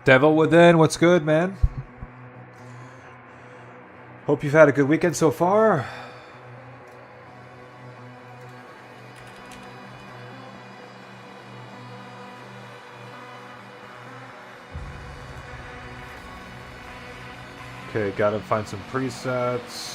Devil Within, what's good, man? Hope you've had a good weekend so far. Okay, gotta find some presets.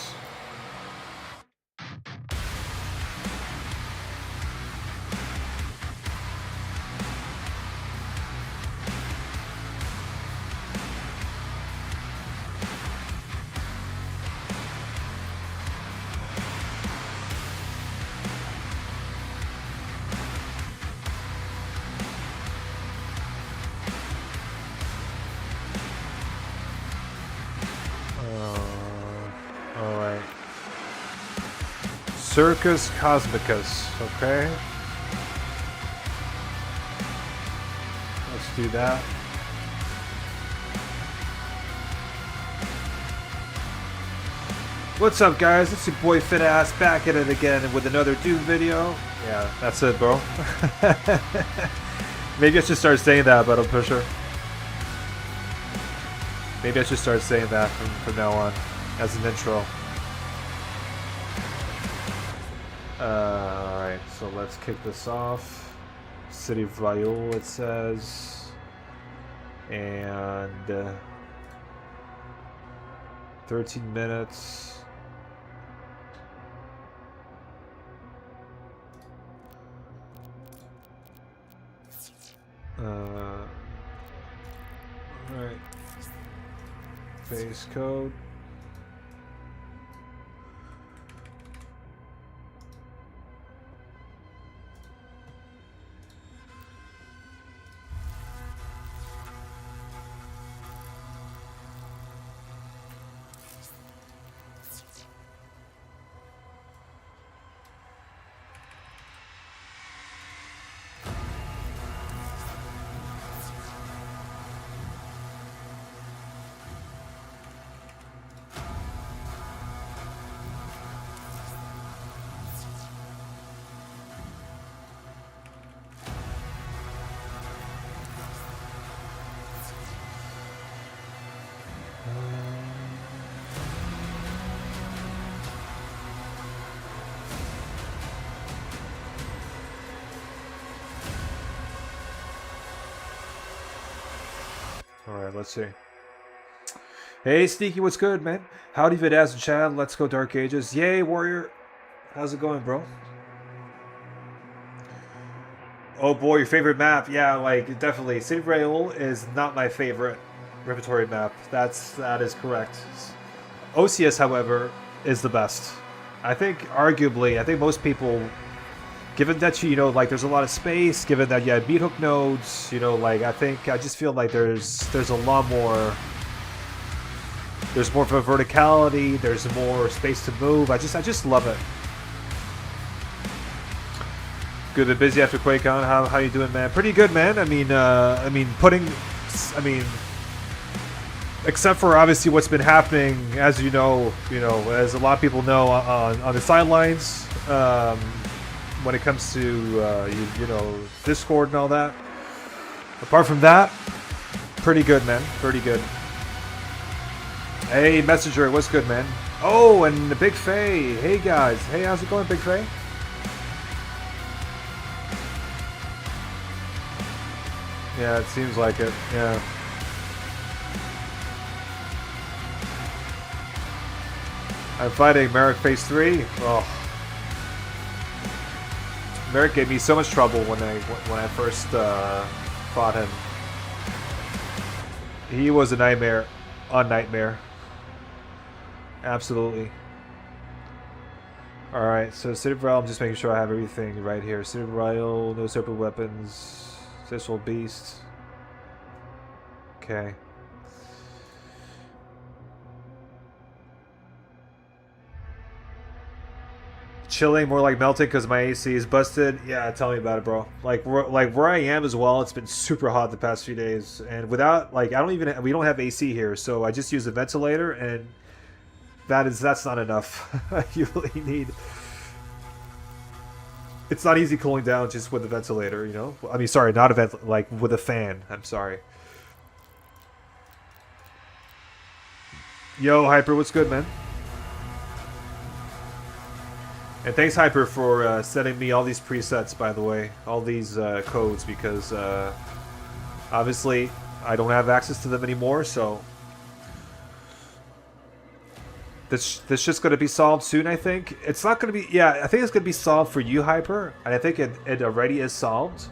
Alright. Circus Cosmicus, okay. Let's do that. What's up, guys? It's your boy Fit Ass back at it again with another Doom video. Yeah, that's it, bro. Maybe I should start saying that, but I'm Pusher. Maybe I should start saying that from now on as an intro. Alright, so let's kick this off. City of Viol, it says. And 13 minutes. Alright. Base code. Alright, let's see. Hey, Sneaky, what's good, man? Howdy, Vidaz and Chad. Let's go Dark Ages. Yay, Warrior. How's it going, bro? Oh boy, your favorite map. Yeah, like, definitely. City of Rail is not my favorite repertory map. That is correct. OCS, however, is the best. I think, arguably, I think most people, given that you know, like, there's a lot of space, given that you have beat hook nodes, you know, like, I just feel like there's a lot more. There's more of a verticality. There's more space to move. I just love it. Good, been busy after QuakeCon. How you doing, man? Pretty good, man. I mean, except for obviously what's been happening, as you know, as a lot of people know on the sidelines, when it comes to you know, Discord and all that. Apart from that, pretty good, man. Pretty good. Hey, Messenger, what's good, man? Oh, and the Big Faye. Hey, guys. Hey, how's it going, Big Faye? Yeah, it seems like it. Yeah. I'm fighting Merrick Phase 3. Oh. Merrick gave me so much trouble when I first fought him. He was a nightmare on Nightmare. Absolutely. Alright, so City of Realm, just making sure I have everything right here. City of Realm, no separate weapons. Sexual Beast. Okay. Chilling, more like melting because my AC is busted. Yeah, tell me about it, bro. Like where I am as well, it's been super hot the past few days, and without we don't have AC here, so I just use a ventilator, and that's not enough. You really need. It's not easy cooling down just with a ventilator, you know? I mean, sorry, not a vent, like with a fan. I'm sorry. Yo, Hyper, what's good, man? And thanks, Hyper, for sending me all these presets, by the way. All these codes, because obviously I don't have access to them anymore, so... This shit's going to be solved soon, I think. It's not going to be... Yeah, I think it's going to be solved for you, Hyper. And I think it already is solved.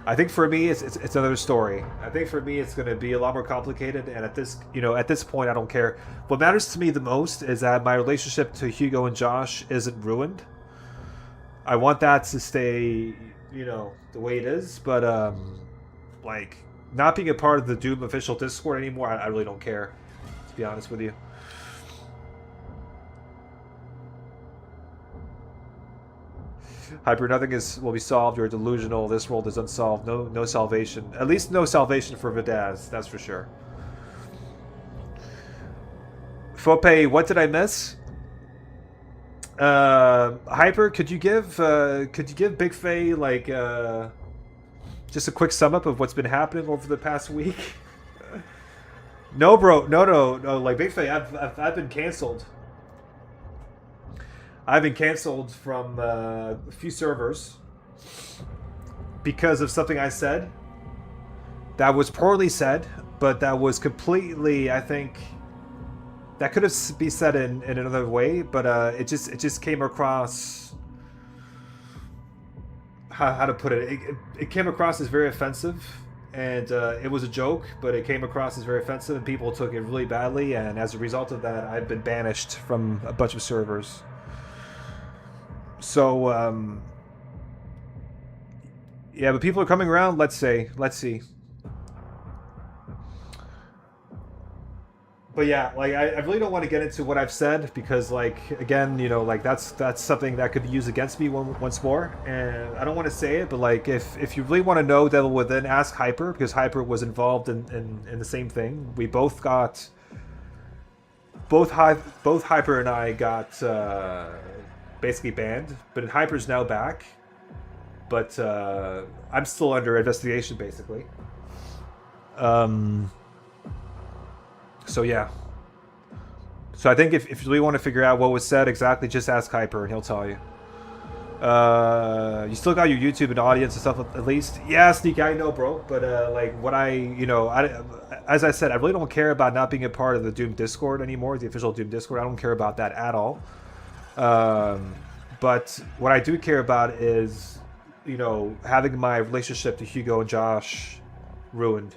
I think for me, it's another story. I think for me, it's going to be a lot more complicated. And at this point, I don't care. What matters to me the most is that my relationship to Hugo and Josh isn't ruined. I want that to stay, the way it is. But, like, not being a part of the Doom official Discord anymore, I really don't care, to be honest with you. Hyper, nothing will be solved. You're delusional. This world is unsolved. No salvation. At least no salvation for Vidaz. That's for sure. Fope, what did I miss? Hyper, could you give Big Faye like just a quick sum up of what's been happening over the past week? No, bro. No. Like Big Faye, I've been canceled. I've been canceled from a few servers because of something I said that was poorly said, but that was completely, I think, that could have been said in another way, but it just came across, how to put it, it came across as very offensive, and it was a joke, but it came across as very offensive, and people took it really badly, and as a result of that, I've been banished from a bunch of servers. So, yeah, but people are coming around, let's see. But yeah, like, I really don't want to get into what I've said, because, like, again, like, that's something that could be used against me once more, and I don't want to say it, but, like, if you really want to know Devil Within, ask Hyper, because Hyper was involved in the same thing. We both got... Both Hyper and I got... basically banned, but Hyper's now back, but I'm still under investigation, basically. So yeah, so I think if you really want to figure out what was said exactly, just ask Hyper and he'll tell you. You still got your YouTube and audience and stuff, at least? Yeah, Sneak, I know, bro, but like, what as I said, I really don't care about not being a part of the Doom Discord anymore, the official Doom Discord. I don't care about that at all. But what I do care about is, having my relationship to Hugo and Josh ruined.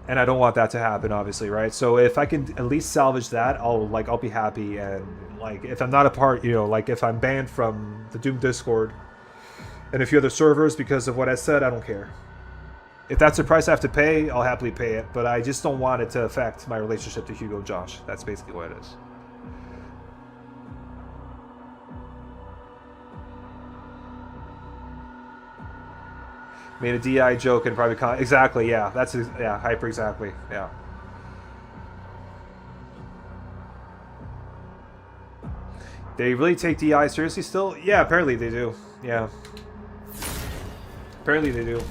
And I don't want that to happen, obviously, right? So if I can at least salvage that, I'll be happy. And, like, if I'm not a part, like, if I'm banned from the Doom Discord and a few other servers because of what I said, I don't care. If that's the price I have to pay, I'll happily pay it. But I just don't want it to affect my relationship to Hugo and Josh. That's basically what it is. Made a DI joke in private con. Exactly, yeah. Yeah, Hyper, exactly. Yeah. They really take DI seriously still? Yeah, apparently they do. Yeah. Apparently they do.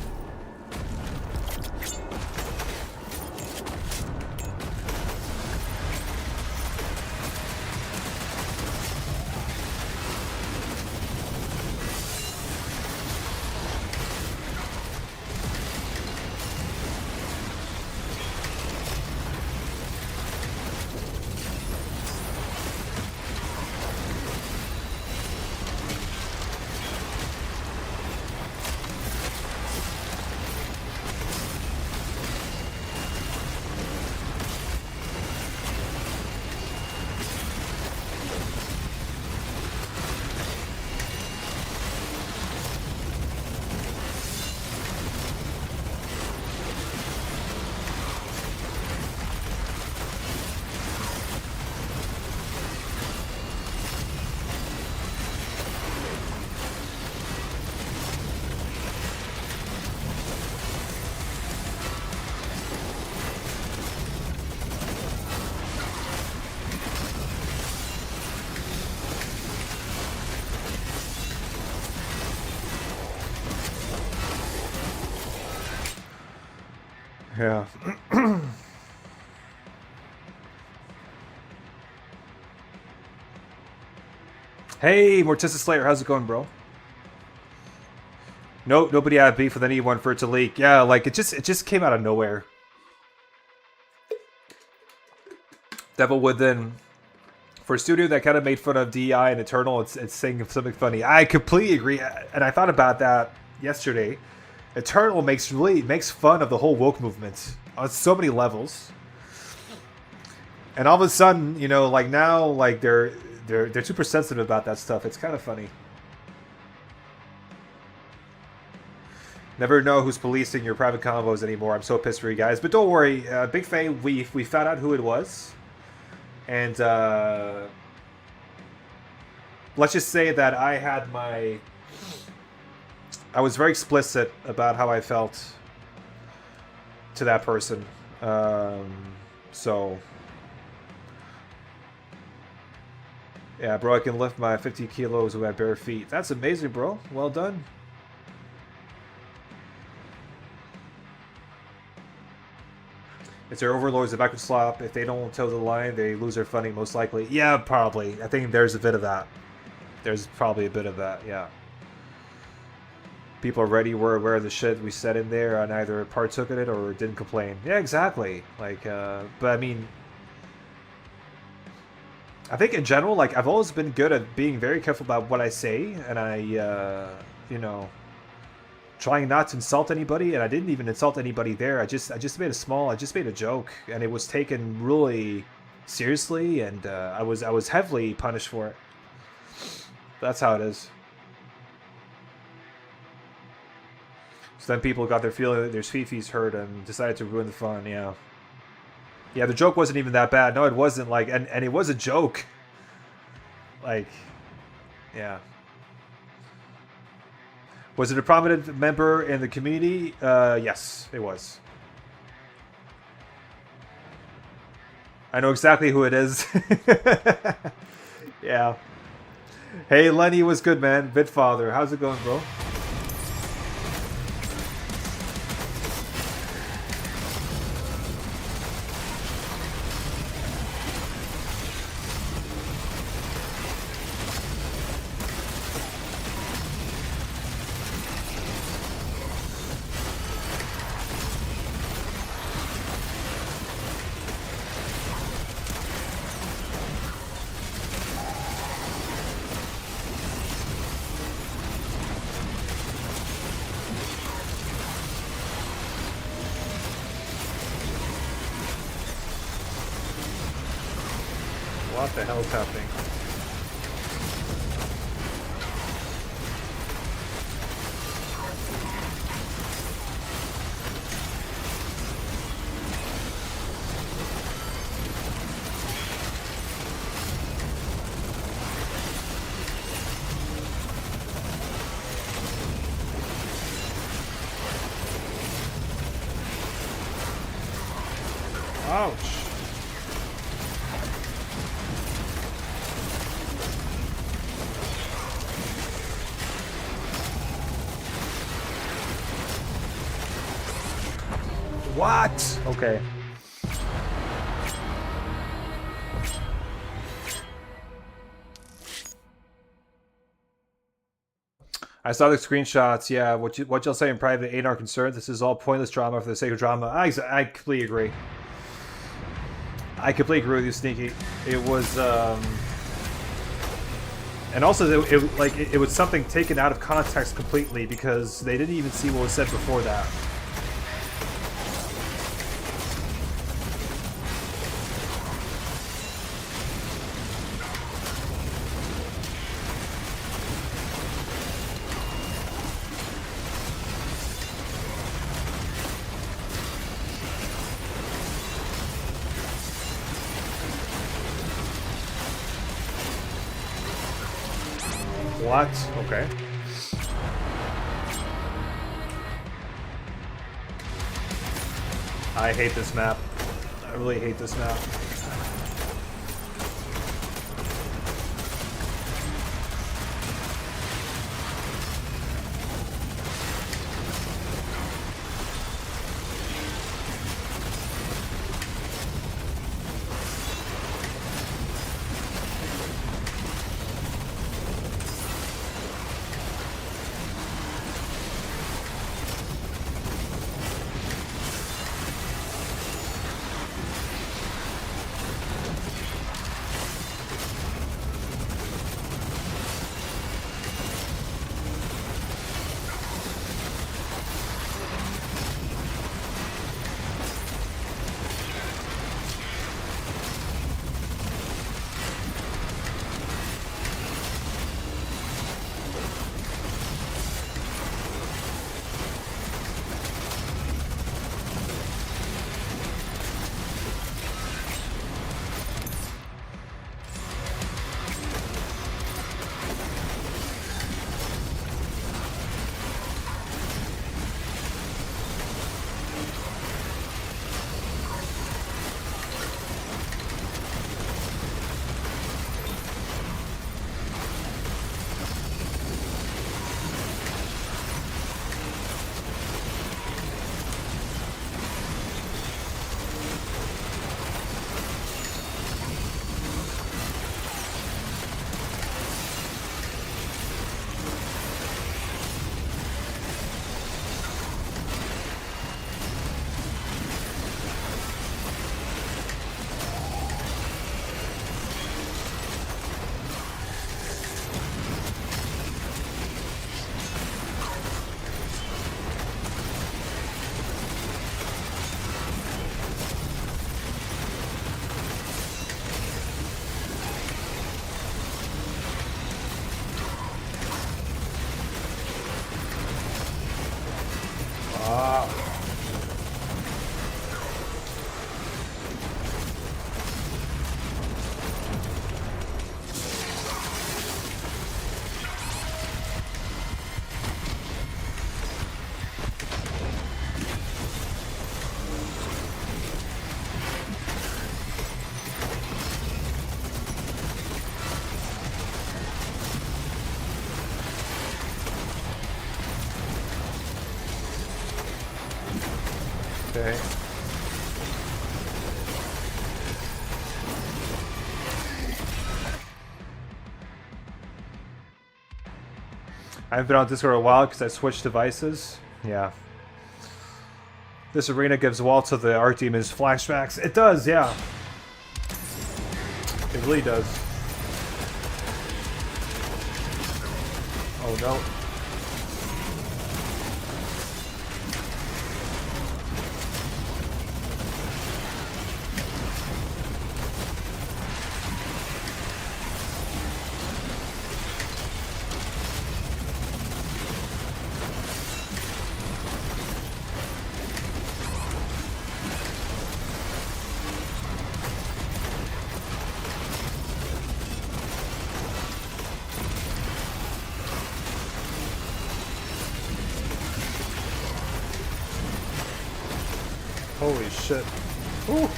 Yeah. Hey, Morticia Slayer, how's it going, bro? No, nobody had beef with anyone for it to leak. Yeah, like it just came out of nowhere. Devil Within, for a studio that kind of made fun of DEI and Eternal, it's saying something funny. I completely agree, and I thought about that yesterday. Eternal makes fun of the whole woke movement on so many levels, and all of a sudden, you know, like now, like they're super sensitive about that stuff. It's kind of funny. Never know who's policing your private combos anymore. I'm so pissed for you guys, but don't worry, Big Faye. We found out who it was, and let's just say that I was very explicit about how I felt to that person. So, yeah, bro, I can lift my 50 kilos with my bare feet. That's amazing, bro. Well done. It's their overlords, the backward slop. If they don't toe the line, they lose their funding, most likely. Yeah, probably. I think there's a bit of that. There's probably a bit of that, yeah. People already were aware of the shit we said in there and either partook in it or didn't complain. Yeah, exactly. Like, but I mean, I think in general, like, I've always been good at being very careful about what I say, and I, you know, trying not to insult anybody, and I didn't even insult anybody there. I just made a joke, and it was taken really seriously, and I was heavily punished for it. That's how it is. So then people got their feeling that their feces hurt and decided to ruin the fun. Yeah. Yeah, the joke wasn't even that bad. No, it wasn't. Like, and it was a joke. Like, yeah. Was it a prominent member in the community? Yes, it was. I know exactly who it is. Yeah. Hey, Lenny, was good, man. Bitfather, how's it going, bro? What the hell's happening? Ouch. What? Okay. I saw the screenshots. Yeah, what y'all say in private ain't our concern. This is all pointless drama for the sake of drama. I completely agree. I completely agree with you, Sneaky. It was, and also it was something taken out of context completely because they didn't even see what was said before that. What? Okay. I hate this map. I really hate this map. Okay. I haven't been on Discord in a while because I switched devices. Yeah. This arena gives Walt to the Archdemons flashbacks. It does, yeah. It really does. Oh no. Holy shit. Ooh.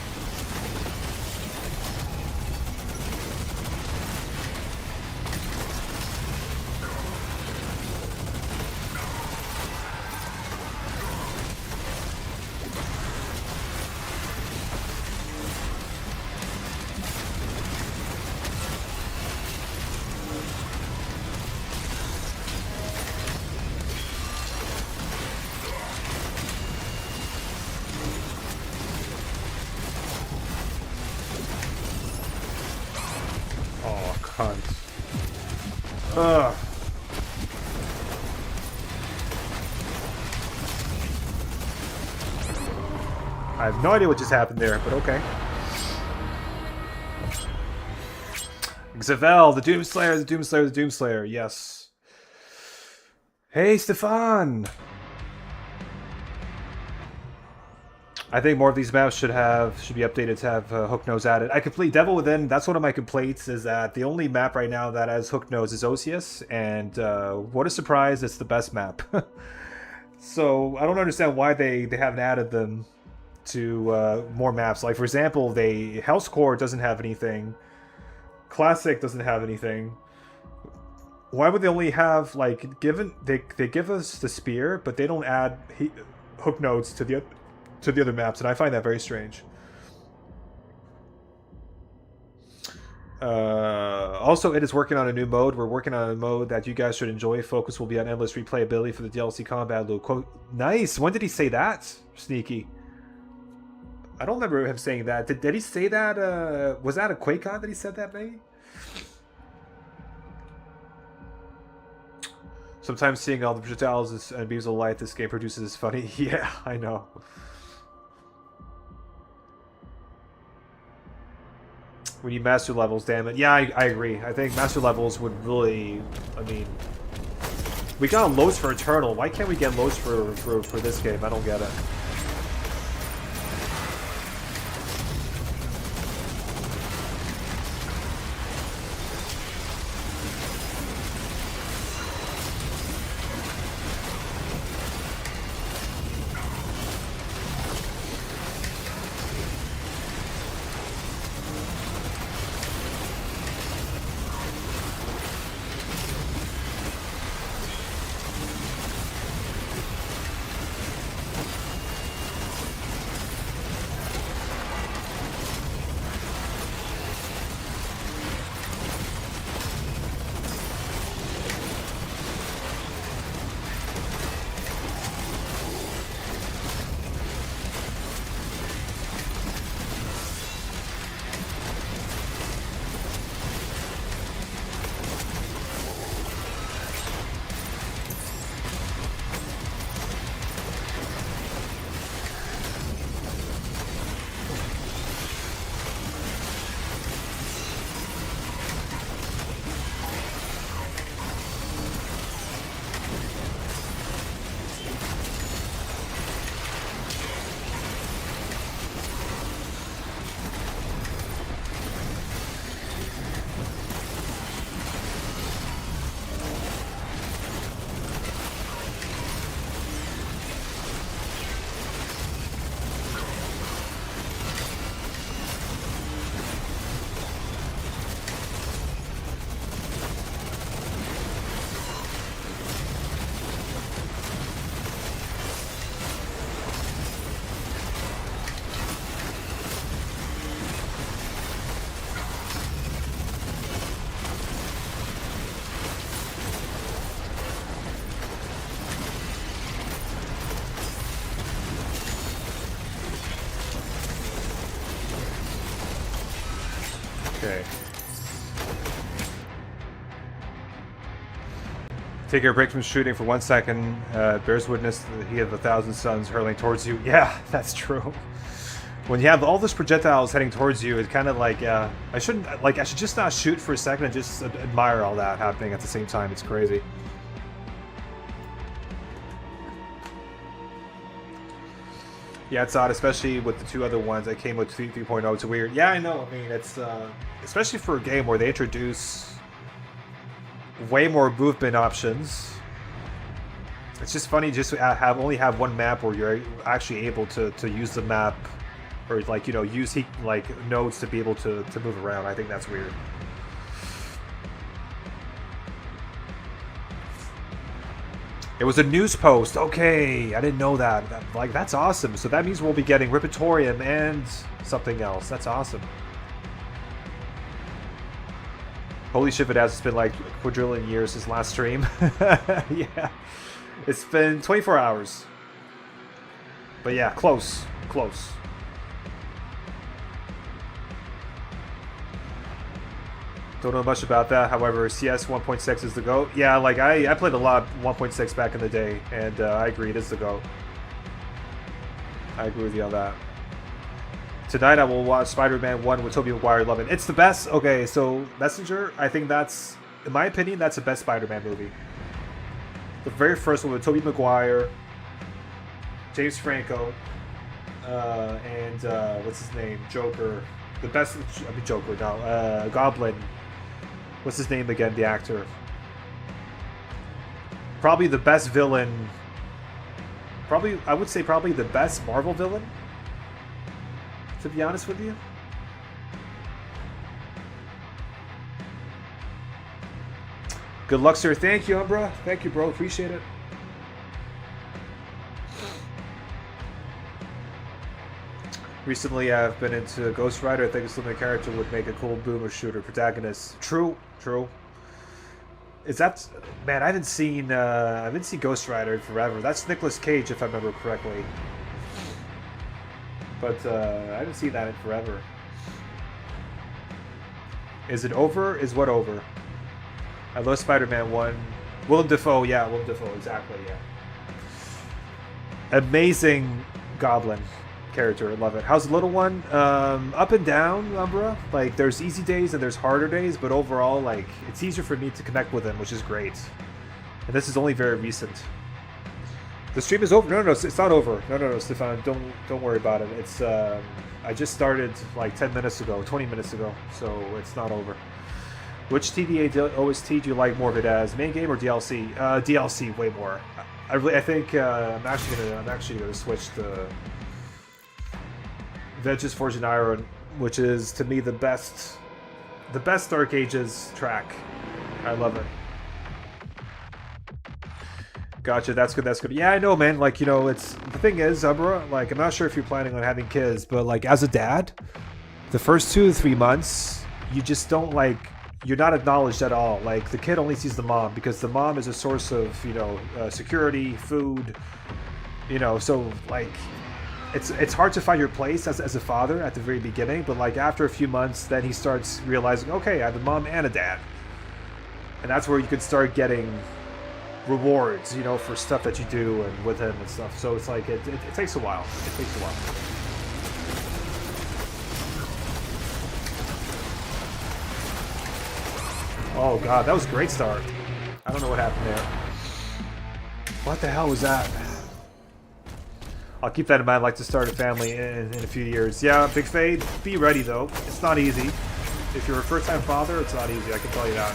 Oh, cunt. Ugh. I have no idea what just happened there, but okay. Xavel, the Doomslayer, the Doomslayer, the Doomslayer, yes. Hey, Stefan! I think more of these maps should be updated to have hook nose added. I complete Devil Within. That's one of my complaints, is that the only map right now that has hook nose is Osius, and what a surprise, it's the best map. So I don't understand why they haven't added them to more maps. Like, for example, House Core doesn't have anything. Classic doesn't have anything. Why would they only have, like, they give us the spear, but they don't add hook nodes to the other maps, and I find that very strange. Also, it is working on a new mode. We're working on a mode that you guys should enjoy. Focus will be on endless replayability for the DLC combat loop. Quote, nice! When did he say that? Sneaky. I don't remember him saying that. Did he say that? Was that a QuakeCon that he said that, maybe? Sometimes seeing all the projectiles and beams of light this game produces is funny. Yeah, I know. We need master levels, damn it. Yeah, I agree. I think master levels would really... I mean... We got loads for Eternal. Why can't we get loads for this game? I don't get it. Okay. Take a break from shooting for 1 second. Bears witness the heat of 1,000 suns hurling towards you. Yeah, that's true. When you have all those projectiles heading towards you, it's kind of like, I should just not shoot for a second and just admire all that happening at the same time. It's crazy. Yeah, it's odd, especially with the two other ones that came with 3.0. It's weird. Yeah, I know. I mean, it's especially for a game where they introduce way more movement options. It's just funny just to only have one map where you're actually able to use the map, or like, you know, use like nodes to be able to move around. I think that's weird. It was a news post. Okay, I didn't know that. Like, that's awesome. So that means we'll be getting RIPATORIUM and something else. That's awesome. Holy shit, it has. It's been like a quadrillion years since last stream. Yeah. It's been 24 hours. But yeah, close. Close. Don't know much about that. However, CS 1.6 is the GOAT. Yeah, like I played a lot of 1.6 back in the day, and I agree, it is the GOAT. I agree with you on that. Tonight I will watch Spider-Man 1 with Tobey Maguire. Love it. It's the best. Okay, so Messenger, I think that's, in my opinion, that's the best Spider-Man movie. The very first one with Tobey Maguire, James Franco, and what's his name? Joker. The best, I mean Joker, no, Goblin. What's his name again, the actor? Probably the best villain. Probably, I would say probably the best Marvel villain, to be honest with you. Good luck, sir. Thank you, Umbra. Thank you, bro. Appreciate it. Recently, I've been into Ghost Rider. I think a similar character would make a cool boomer shooter protagonist. True, true. Is that, man? I haven't seen Ghost Rider in forever. That's Nicolas Cage, if I remember correctly. But I haven't seen that in forever. Is it over? Is what over? I love Spider-Man 1. Willem Dafoe, yeah, Willem Dafoe, exactly, yeah. Amazing Goblin character, I love it. How's the little one? Up and down, Umbra. Like, there's easy days and there's harder days, but overall, like, it's easier for me to connect with him, which is great. And this is only very recent. The stream is over. No, it's not over. No, Stefan, don't worry about it. It's I just started like 10 minutes ago, 20 minutes ago, so it's not over. Which TVA OST do you like more of it as, main game or DLC? DLC way more. I think I'm actually gonna switch to Vengeance Forged in Iron, which is to me the best Dark Ages track. I love it. Gotcha, that's good, that's good. Yeah, I know, man, like, you know, it's, the thing is, Umbra, like, I'm not sure if you're planning on having kids, but, like, as a dad, the first 2 to 3 months, you just don't, like, you're not acknowledged at all. Like, the kid only sees the mom, because the mom is a source of, you know, security, food, you know, so, like, it's hard to find your place as a father at the very beginning, but, like, after a few months, then he starts realizing, okay, I have a mom and a dad. And that's where you could start getting rewards, you know, for stuff that you do and with him and stuff. So it's like, it takes a while. It takes a while. Oh god, that was a great start. I don't know what happened there. What the hell was that? I'll keep that in mind. I'd like to start a family in a few years. Yeah, Big Fade, be ready though. It's not easy. If you're a first-time father, it's not easy, I can tell you that.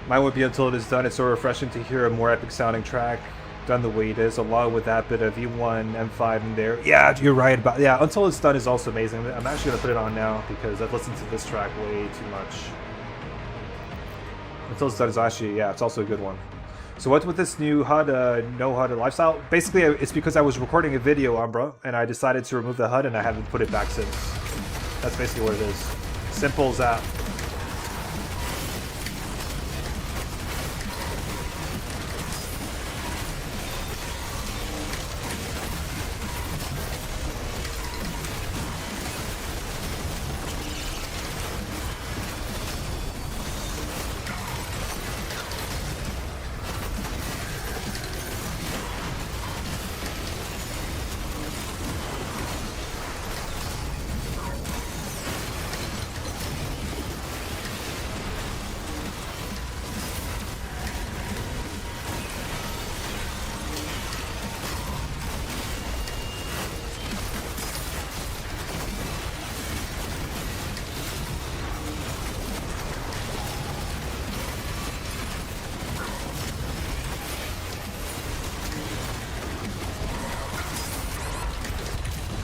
Mine would be Until It Is Done. It's so refreshing to hear a more epic sounding track done the way it is, along with that bit of E1, M5 in there. Yeah, you're right about Until It's Done is also amazing. I'm actually gonna put it on now because I've listened to this track way too much. Until It's Done is actually, it's also a good one. So what's with this new HUD, no HUD lifestyle? Basically, it's because I was recording a video, Umbra, and I decided to remove the HUD and I haven't put it back since. That's basically what it is. Simple as that.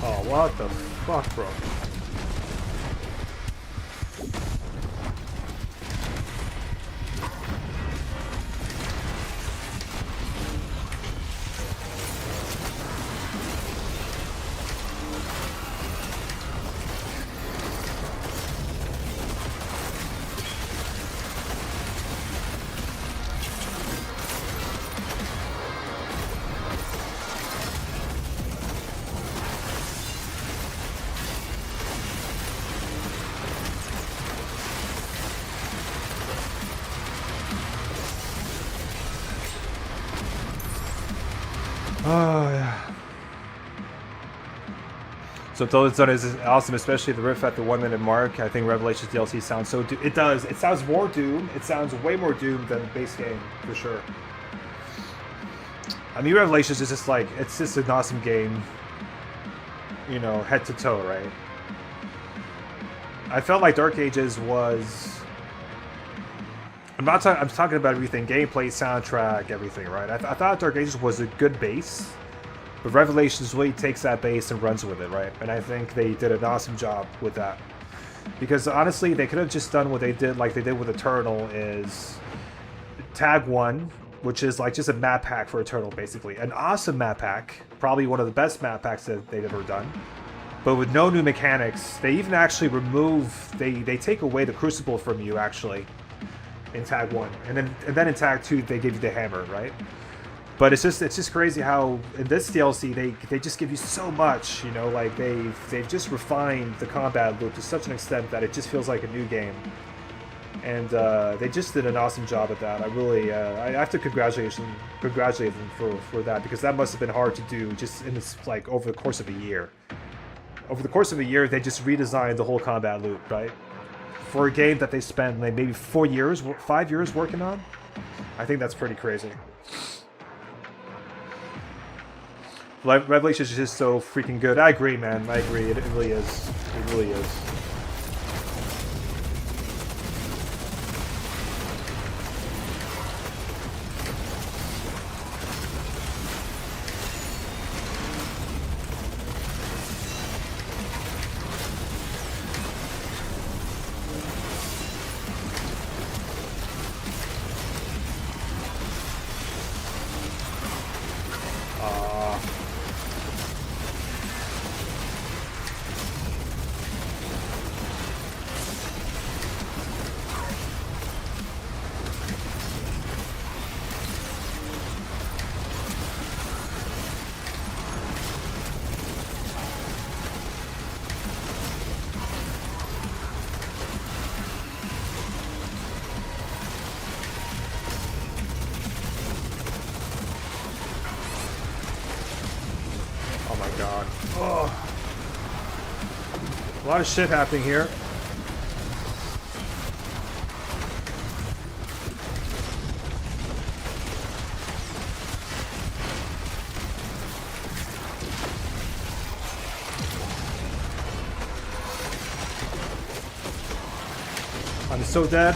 Oh, what the fuck, bro? Oh, yeah. So Until It's Done is awesome, especially the riff at the 1 minute mark. I think Revelations DLC sounds so... It does. It sounds more Doom. It sounds way more Doom than the base game, for sure. I mean, Revelations is just like... It's just an awesome game. You know, head to toe, right? I felt like Dark Ages was... I'm talking about everything, gameplay, soundtrack, everything, right? I thought Dark Ages was a good base, but Revelations really takes that base and runs with it, right? And I think they did an awesome job with that. Because honestly, they could have just done what they did, like they did with Eternal, is Tag 1, which is like just a map pack for Eternal, basically. An awesome map pack, probably one of the best map packs that they've ever done. But with no new mechanics, they even actually remove, they take away the Crucible from you, actually. In Tag 1, and then in Tag 2 they give you the hammer, right? But it's just crazy how in this DLC they just give you so much, you know, like they've just refined the combat loop to such an extent that it just feels like a new game, and they just did an awesome job at that. I really I have to congratulate them for that, because that must have been hard to do just in this, like, over the course of a year. Over the course of a year, they just redesigned the whole combat loop, right? For a game that they spent like maybe 5 years working on. I think that's pretty crazy. Revelations is just so freaking good. I agree, man. I agree. It really is. It really is. God. Oh. A lot of shit happening here. I'm so dead.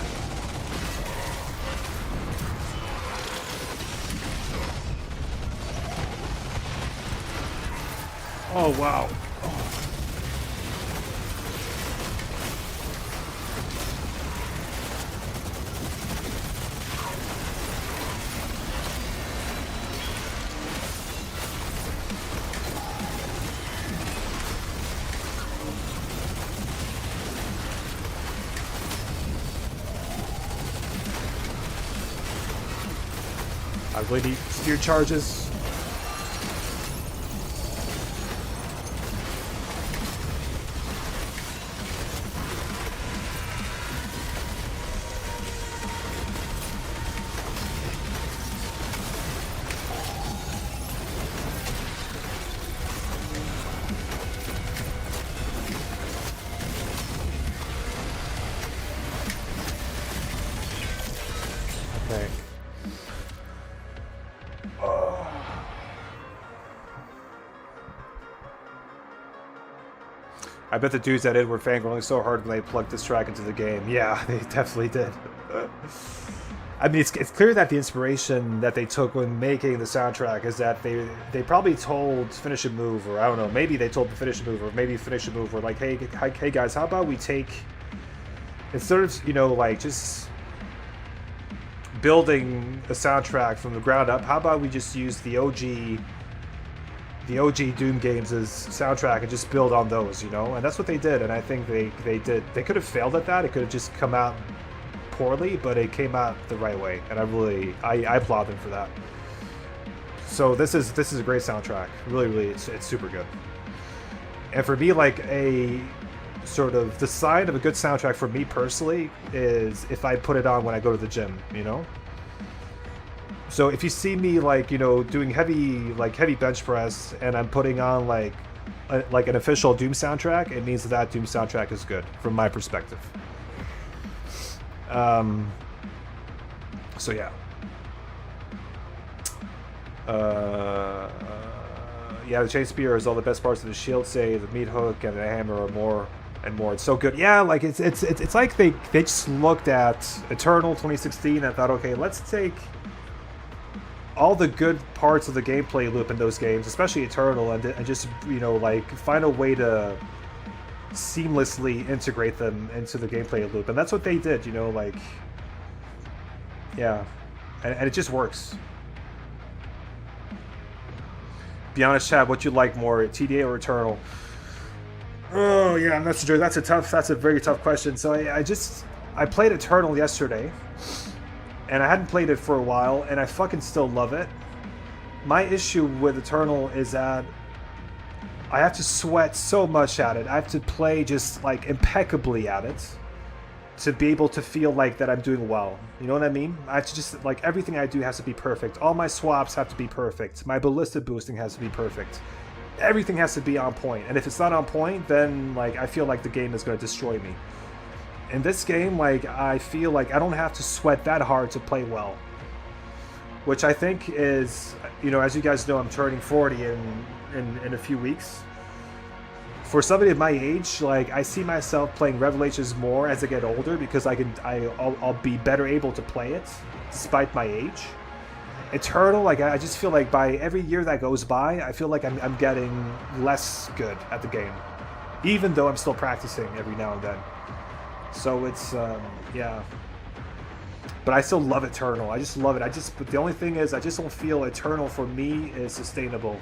Oh, wow. I really need steer charges. Okay. I bet the dudes that did were fangirling so hard when they plugged this track into the game. Yeah, they definitely did. I mean, it's clear that the inspiration that they took when making the soundtrack is that they probably told Finish a Move, or I don't know, maybe they told Finish a Move, or maybe Finish a Move were like, hey guys, how about we take, instead of, you know, like just building a soundtrack from the ground up, how about we just use the OG Doom games as soundtrack and just build on those, you know? And that's what they did, and I think they did. They could have failed at that. It could have just come out poorly, but it came out the right way, and I applaud them for that. So this is a great soundtrack. Really, it's super good. And for me, like, a sort of the sign of a good soundtrack for me personally is if I put it on when I go to the gym, you know? So if you see me, like, you know, doing heavy bench press and I'm putting on like an official Doom soundtrack, it means that Doom soundtrack is good from my perspective. So yeah. Yeah, the chain spear is all the best parts of the shield, say the meat hook and the hammer are more and more. It's so good. Yeah, like it's like they just looked at Eternal 2016 and thought, okay, let's take all the good parts of the gameplay loop in those games, especially Eternal, and just, you know, like find a way to seamlessly integrate them into the gameplay loop. And that's what they did, you know, like, yeah, and it just works. Be honest, Chad, what you like more, TDA or Eternal? Oh yeah, that's a very tough question. So I played Eternal yesterday, and I hadn't played it for a while, and I fucking still love it. My issue with Eternal is that I have to sweat so much at it. I have to play just like impeccably at it to be able to feel like that I'm doing well. You know what I mean? I have to just, like, everything I do has to be perfect. All my swaps have to be perfect. My ballista boosting has to be perfect. Everything has to be on point. And if it's not on point, then, like, I feel like the game is going to destroy me. In this game, like, I feel like I don't have to sweat that hard to play well. Which I think is, you know, as you guys know, I'm turning 40 in a few weeks. For somebody of my age, like, I see myself playing Revelations more as I get older because I'll be better able to play it despite my age. Eternal, like, I just feel like by every year that goes by, I feel like I'm getting less good at the game, even though I'm still practicing every now and then. So it's yeah. But I still love Eternal. I just love it. But the only thing is, I just don't feel Eternal for me is sustainable.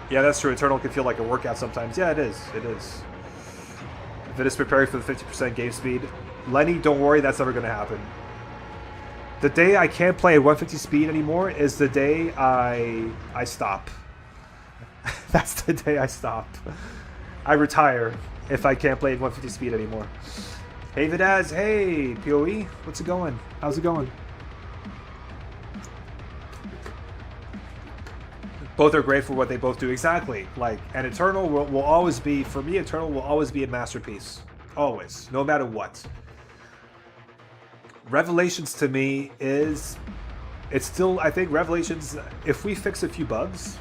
Yeah, that's true. Eternal can feel like a workout sometimes. Yeah, it is. It is. If it is preparing for the 50% game speed, Lenny, don't worry, that's never going to happen. The day I can't play at 150 speed anymore is the day I stop. That's the day I stop. I retire if I can't play at 150 speed anymore. Hey, Vidaz. Hey, PoE. What's it going? How's it going? Both are great for what they both do. Exactly. Like, and Eternal will always be, for me, Eternal will always be a masterpiece. Always. No matter what. Revelations to me is, it's still, I think Revelations, if we fix a few bugs,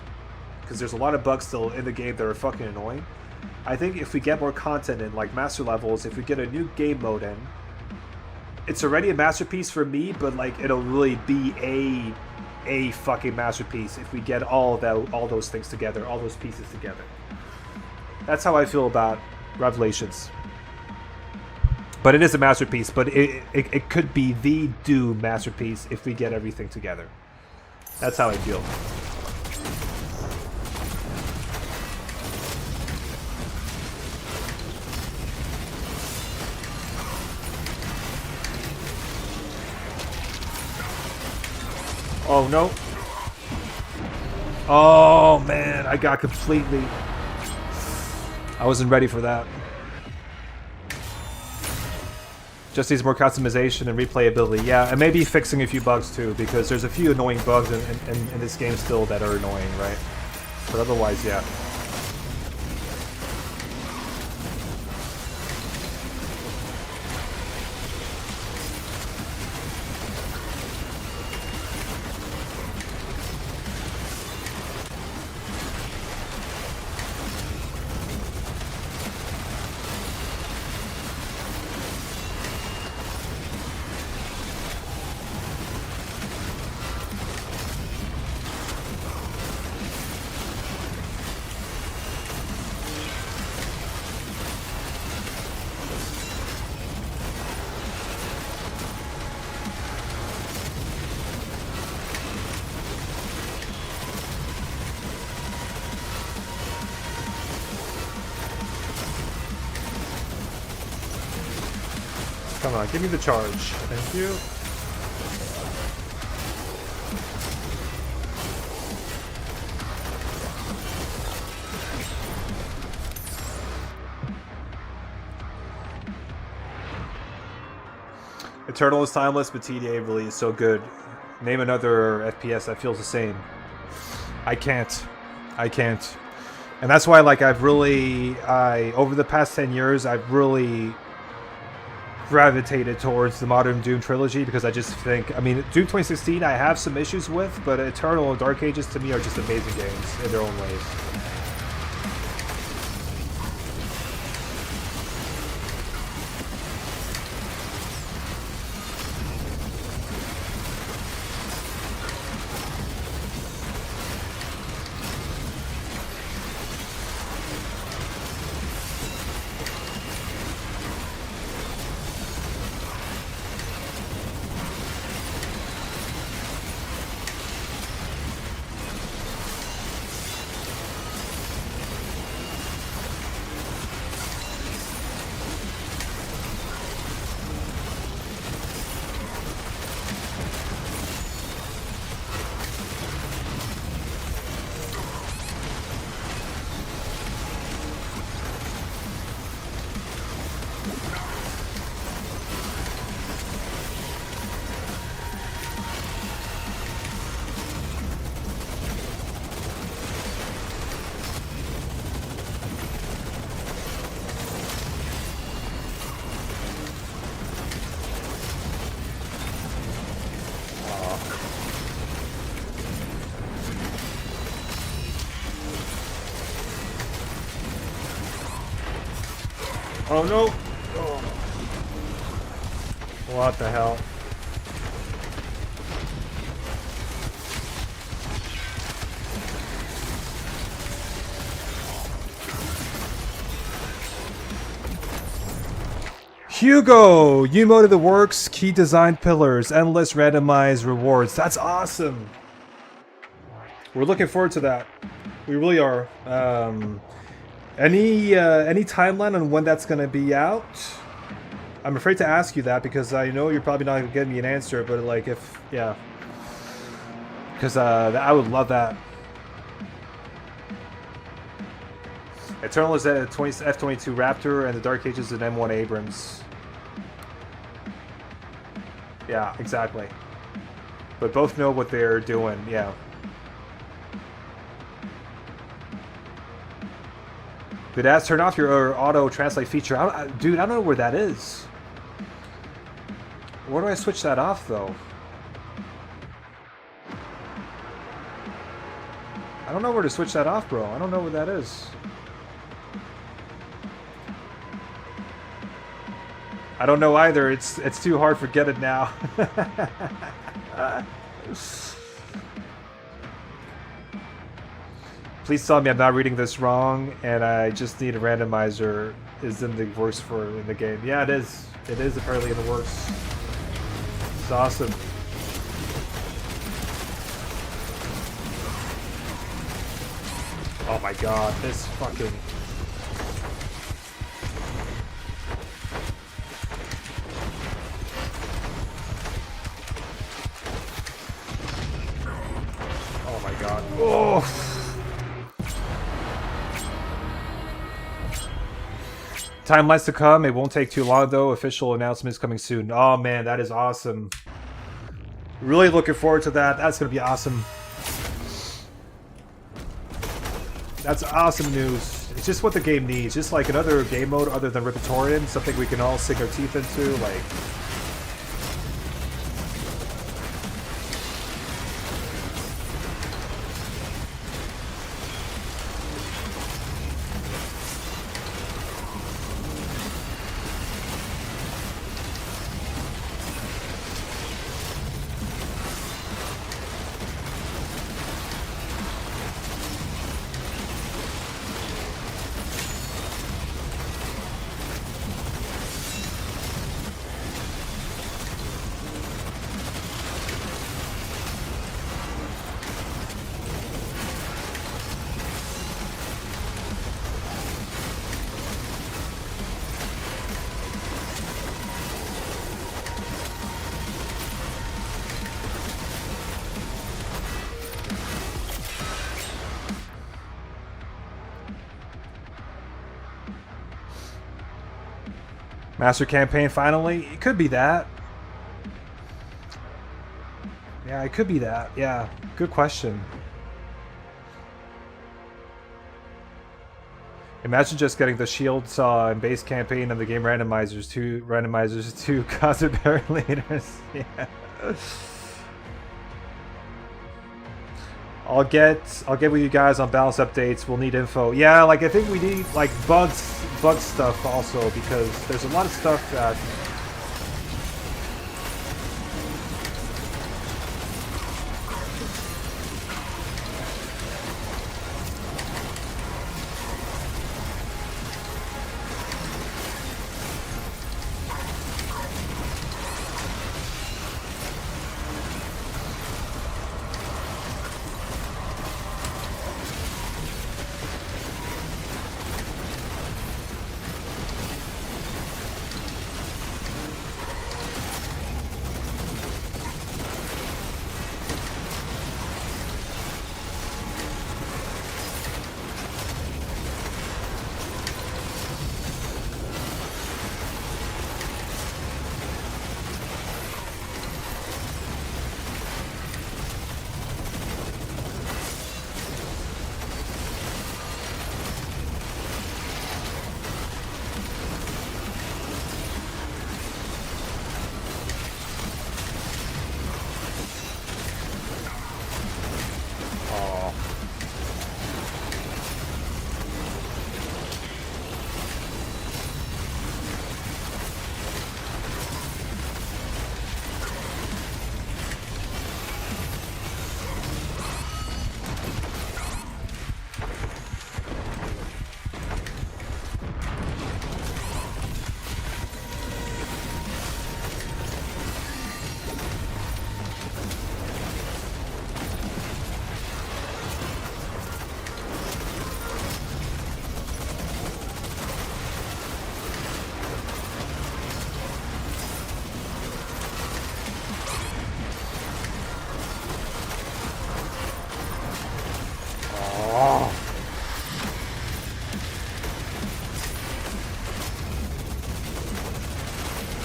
because there's a lot of bugs still in the game that are fucking annoying, I think if we get more content in, like master levels, if we get a new game mode in, it's already a masterpiece for me, but like it'll really be a a fucking masterpiece if we get all those things together, all those pieces together. That's how I feel about Revelations. But it is a masterpiece, but it could be the Doom masterpiece if we get everything together. That's how I feel. Oh no. Oh man, I got completely... I wasn't ready for that. Just needs more customization and replayability. Yeah, and maybe fixing a few bugs too, because there's a few annoying bugs in this game still that are annoying, right? But otherwise, yeah. Come on, give me the charge. Thank you. Eternal is timeless, but TDA really is so good. Name another FPS that feels the same. I can't. And that's why, like, over the past 10 years, I've really gravitated towards the modern Doom trilogy, because I just think, I mean, Doom 2016 I have some issues with, but Eternal and Dark Ages to me are just amazing games in their own ways. Oh no! Oh. What the hell? Hugo! You modded the works, key design pillars, endless randomized rewards. That's awesome! We're looking forward to that. We really are. Any timeline on when that's going to be out? I'm afraid to ask you that because I know you're probably not going to give me an answer, but like if, yeah. Because I would love that. Eternal is at F-22 Raptor and the Dark Ages is an M1 Abrams. Yeah, exactly. But both know what they're doing, yeah. Did ask turn off your auto translate feature? Dude, I don't know where that is. Where do I switch that off, though? I don't know where to switch that off, bro. I don't know where that is. I don't know either. It's too hard to get it now. Please tell me I'm not reading this wrong, and I just need a randomizer is in the works for in the game. Yeah, it is. It is apparently in the works. It's awesome. Oh my god, this fucking... Oh my god. Oh! Timelines to come. It won't take too long though. Official announcements coming soon. Oh man, that is awesome. Really looking forward to that. That's gonna be awesome. That's awesome news. It's just what the game needs. Just like another game mode other than RIPATORIUM. Something we can all sink our teeth into. Like... Master campaign finally? It could be that. Yeah, it could be that. Yeah, good question. Imagine just getting the shield saw and base campaign and the game randomizers, two concert barrier leaders. Yeah. I'll get with you guys on balance updates. We'll need info. Yeah, like I think we need like bug stuff also, because there's a lot of stuff that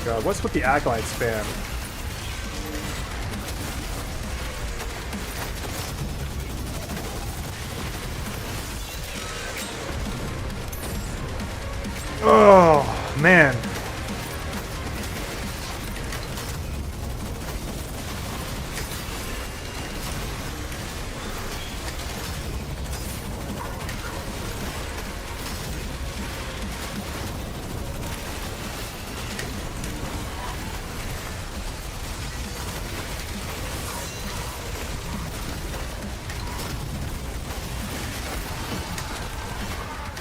God, what's with the Acolyte spam? Oh, man.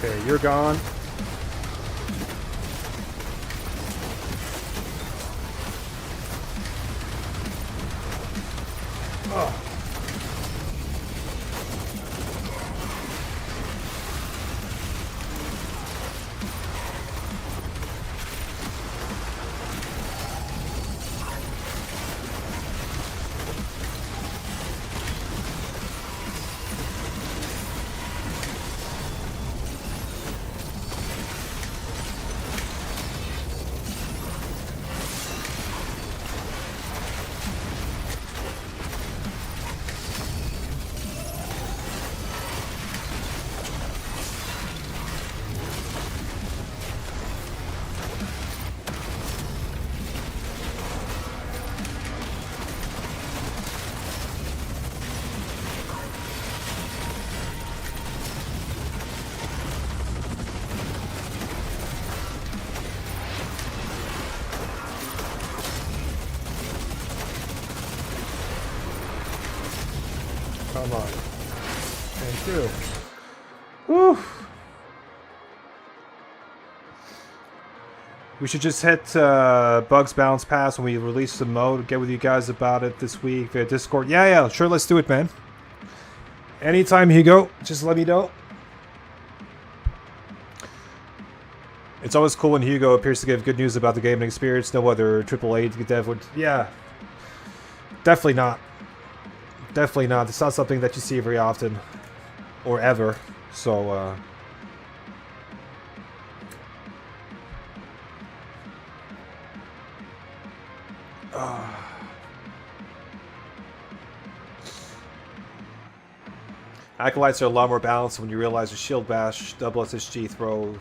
Okay, you're gone. Oh. Come on. Thank you. Whew. We should just hit Bugs Bounce Pass when we release the mode. Get with you guys about it this week via Discord. Yeah, sure, let's do it, man. Anytime, Hugo, just let me know. It's always cool when Hugo appears to give good news about the gaming experience. No other AAA dev would... Yeah. Definitely not. Definitely not. It's not something that you see very often. Or ever. So, Acolytes are a lot more balanced when you realize a shield bash, double SSG throw,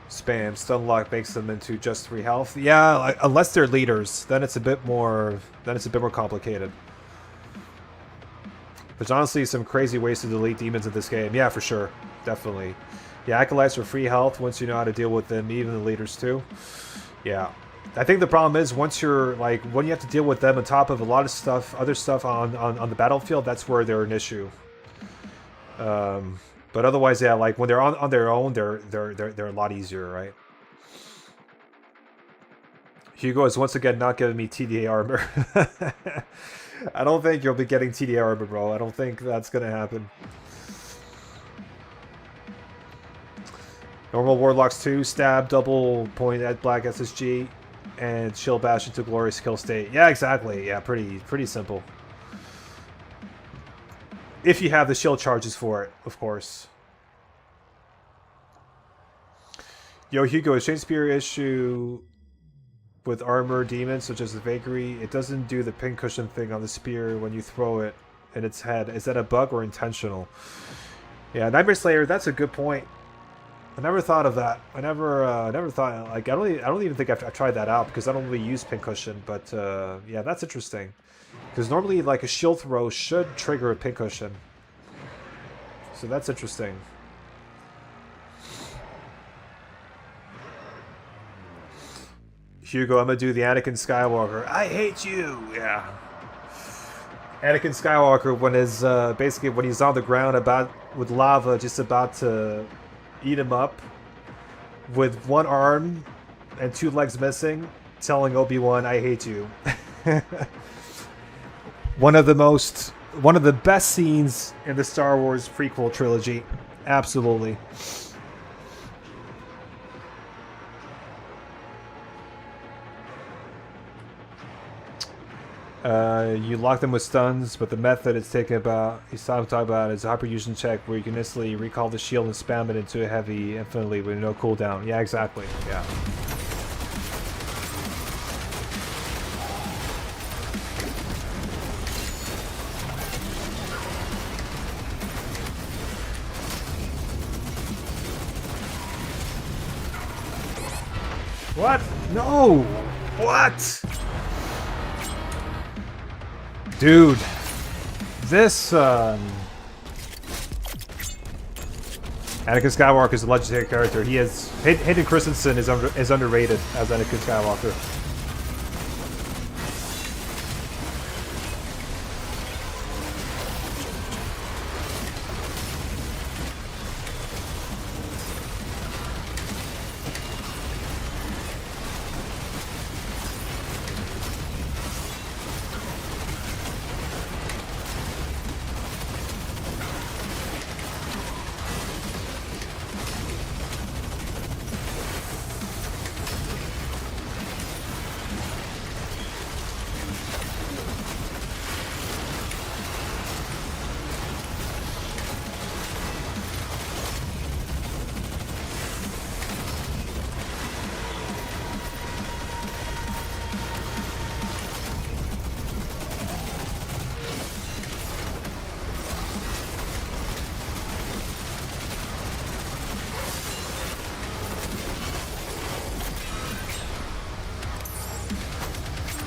spam, stun lock makes them into just 3 health. Yeah, like, unless they're leaders, then it's a bit more. Then it's a bit more complicated. There's honestly some crazy ways to delete demons in this game. Yeah, for sure, definitely. Yeah, acolytes are free health once you know how to deal with them, even the leaders too. Yeah. I think the problem is once you're like when you have to deal with them on top of a lot of stuff, other stuff on the battlefield, that's where they're an issue. But otherwise, yeah, like when they're on their own, they're a lot easier, right? Hugo is once again not giving me TDA armor. I don't think you'll be getting TDA armor, bro. I don't think that's gonna happen. Normal Warlocks 2, stab, double point at Black SSG, and shield bash into glorious kill state. Yeah, exactly. Yeah, pretty simple. If you have the shield charges for it, of course. Yo, Hugo, a Shakespeare issue with armor demons such as the Vagary, it doesn't do the pincushion thing on the spear when you throw it in its head. Is that a bug or intentional? Yeah, Nightmare Slayer, that's a good point. I never thought of that. I never thought, like, I don't even think I've tried that out because I don't really use pincushion, but yeah, that's interesting. Because normally, like, a shield throw should trigger a pincushion. So that's interesting. Hugo, I'm gonna do the Anakin Skywalker. I hate you! Yeah. Anakin Skywalker when his basically when he's on the ground with lava just about to eat him up with one arm and 2 legs missing, telling Obi-Wan, I hate you. One of the best scenes in the Star Wars prequel trilogy. Absolutely. You lock them with stuns, but the method he's talking about is a hyperfusion check where you can instantly recall the shield and spam it into a heavy infinitely with no cooldown. Yeah, exactly. Yeah. What? No! What? Dude, this Anakin Skywalker is a legendary character. He is Hayden Christensen is underrated as Anakin Skywalker.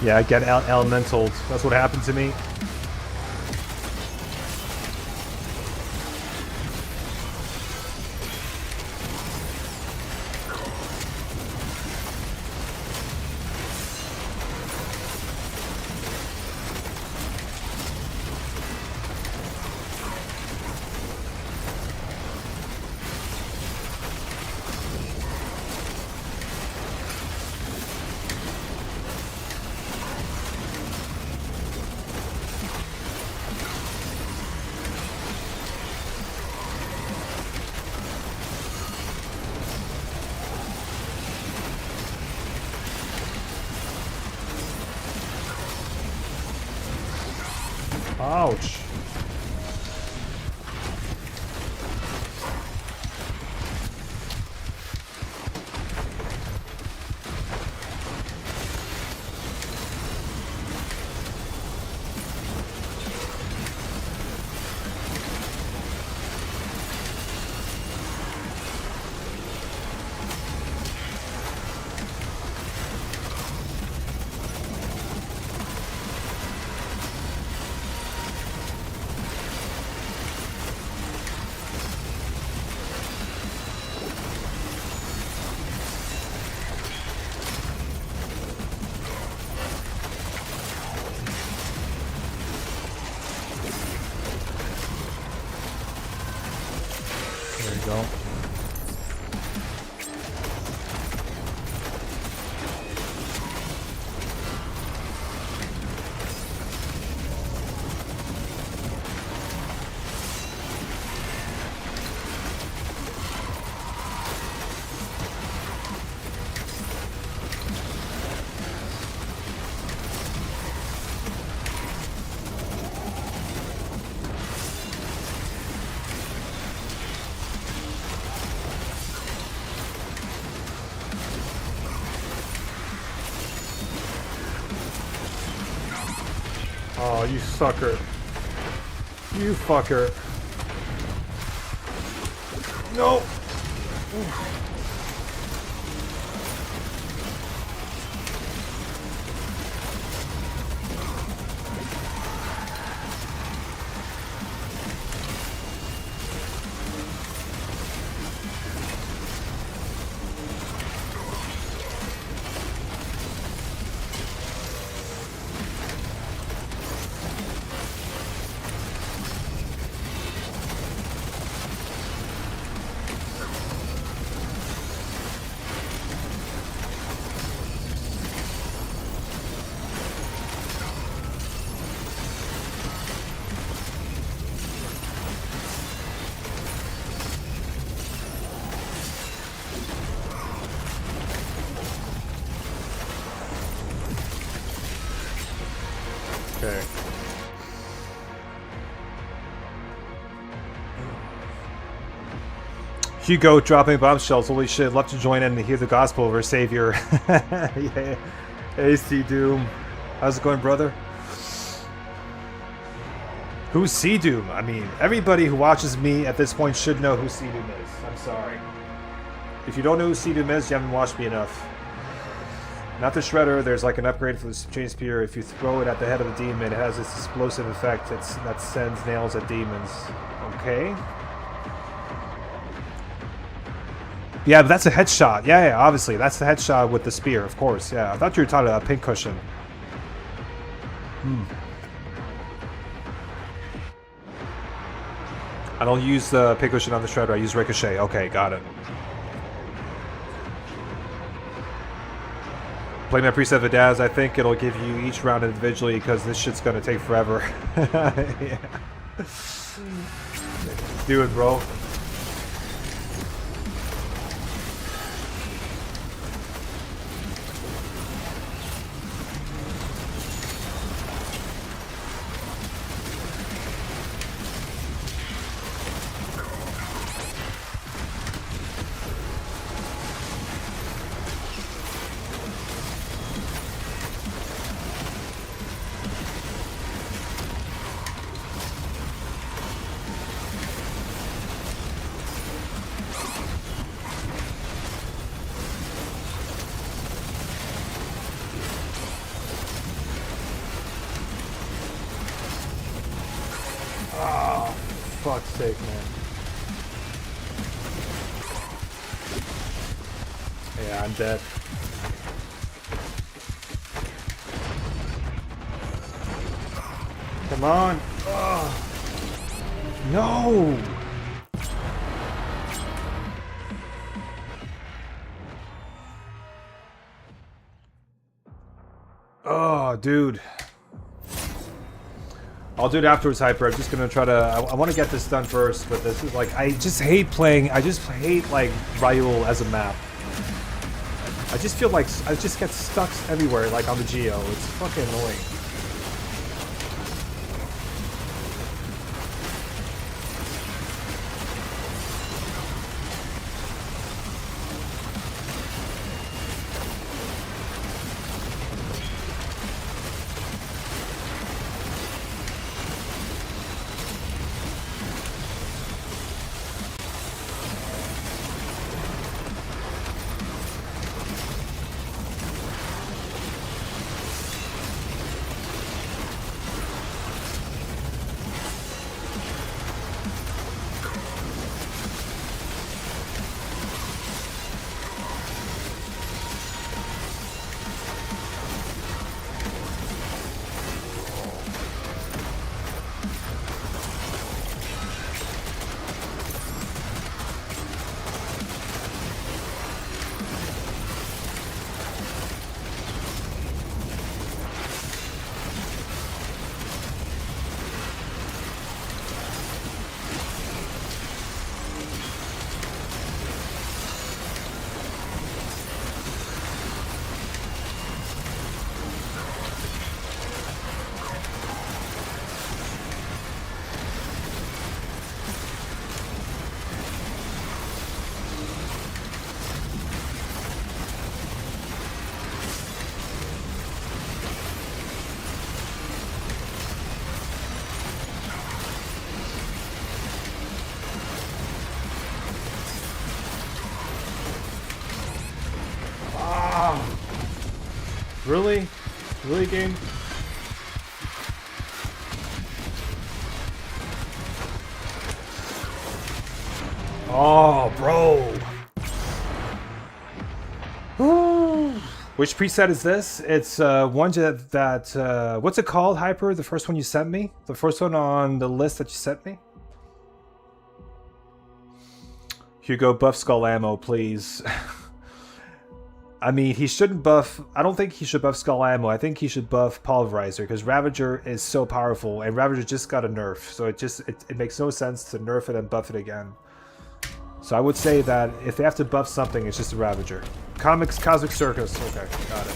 Yeah, I get elemental. That's what happened to me. Ouch. There you go. Oh, you sucker. You fucker. No! Okay. Hugo dropping bombshells. Holy shit, love to join in and hear the gospel of our savior. Yeah. AC Doom. How's it going, brother? Who's C Doom? I mean, everybody who watches me at this point should know who C Doom is. I'm sorry. If you don't know who C Doom is, you haven't watched me enough. Not the Shredder, there's like an upgrade for the Chain Spear. If you throw it at the head of a demon, it has this explosive effect that sends nails at demons. Okay. Yeah, but that's a headshot. Yeah, obviously. That's the headshot with the spear, of course. Yeah, I thought you were talking about a pincushion. I don't use the pincushion on the Shredder, I use Ricochet. Okay, got it. Play my preset Vidaz, I think it'll give you each round individually because this shit's gonna take forever. Yeah. Do it, bro. fuck's sake, man. Yeah, I'm dead. Come on. Ugh. No! Oh, dude. I'll do it afterwards, Hyper. I'm just gonna try to... I want to get this done first, but this is like... I just hate playing... I just hate, like, Ryul as a map. I just feel like I just get stuck everywhere, like on the Geo. It's fucking annoying. Really? Really, game? Oh, bro. Which preset is this? It's one that what's it called, Hyper? The first one you sent me? The first one on the list that you sent me? Hugo, buff Skull Ammo, please. I mean, he shouldn't buff... I don't think he should buff Skull Ammo. I think he should buff Pulverizer, because Ravager is so powerful, and Ravager just got a nerf, so it makes no sense to nerf it and buff it again. So I would say that if they have to buff something, it's just a Ravager. Cosmic Circus. Okay, got it.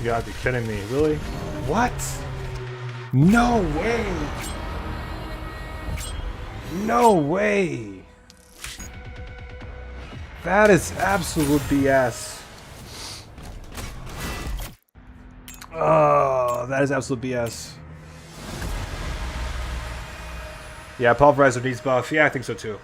You gotta be kidding me. Really? What? No way! No way! That is absolute BS. Oh, that is absolute BS. Yeah, Pulverizer needs buff. Yeah, I think so too.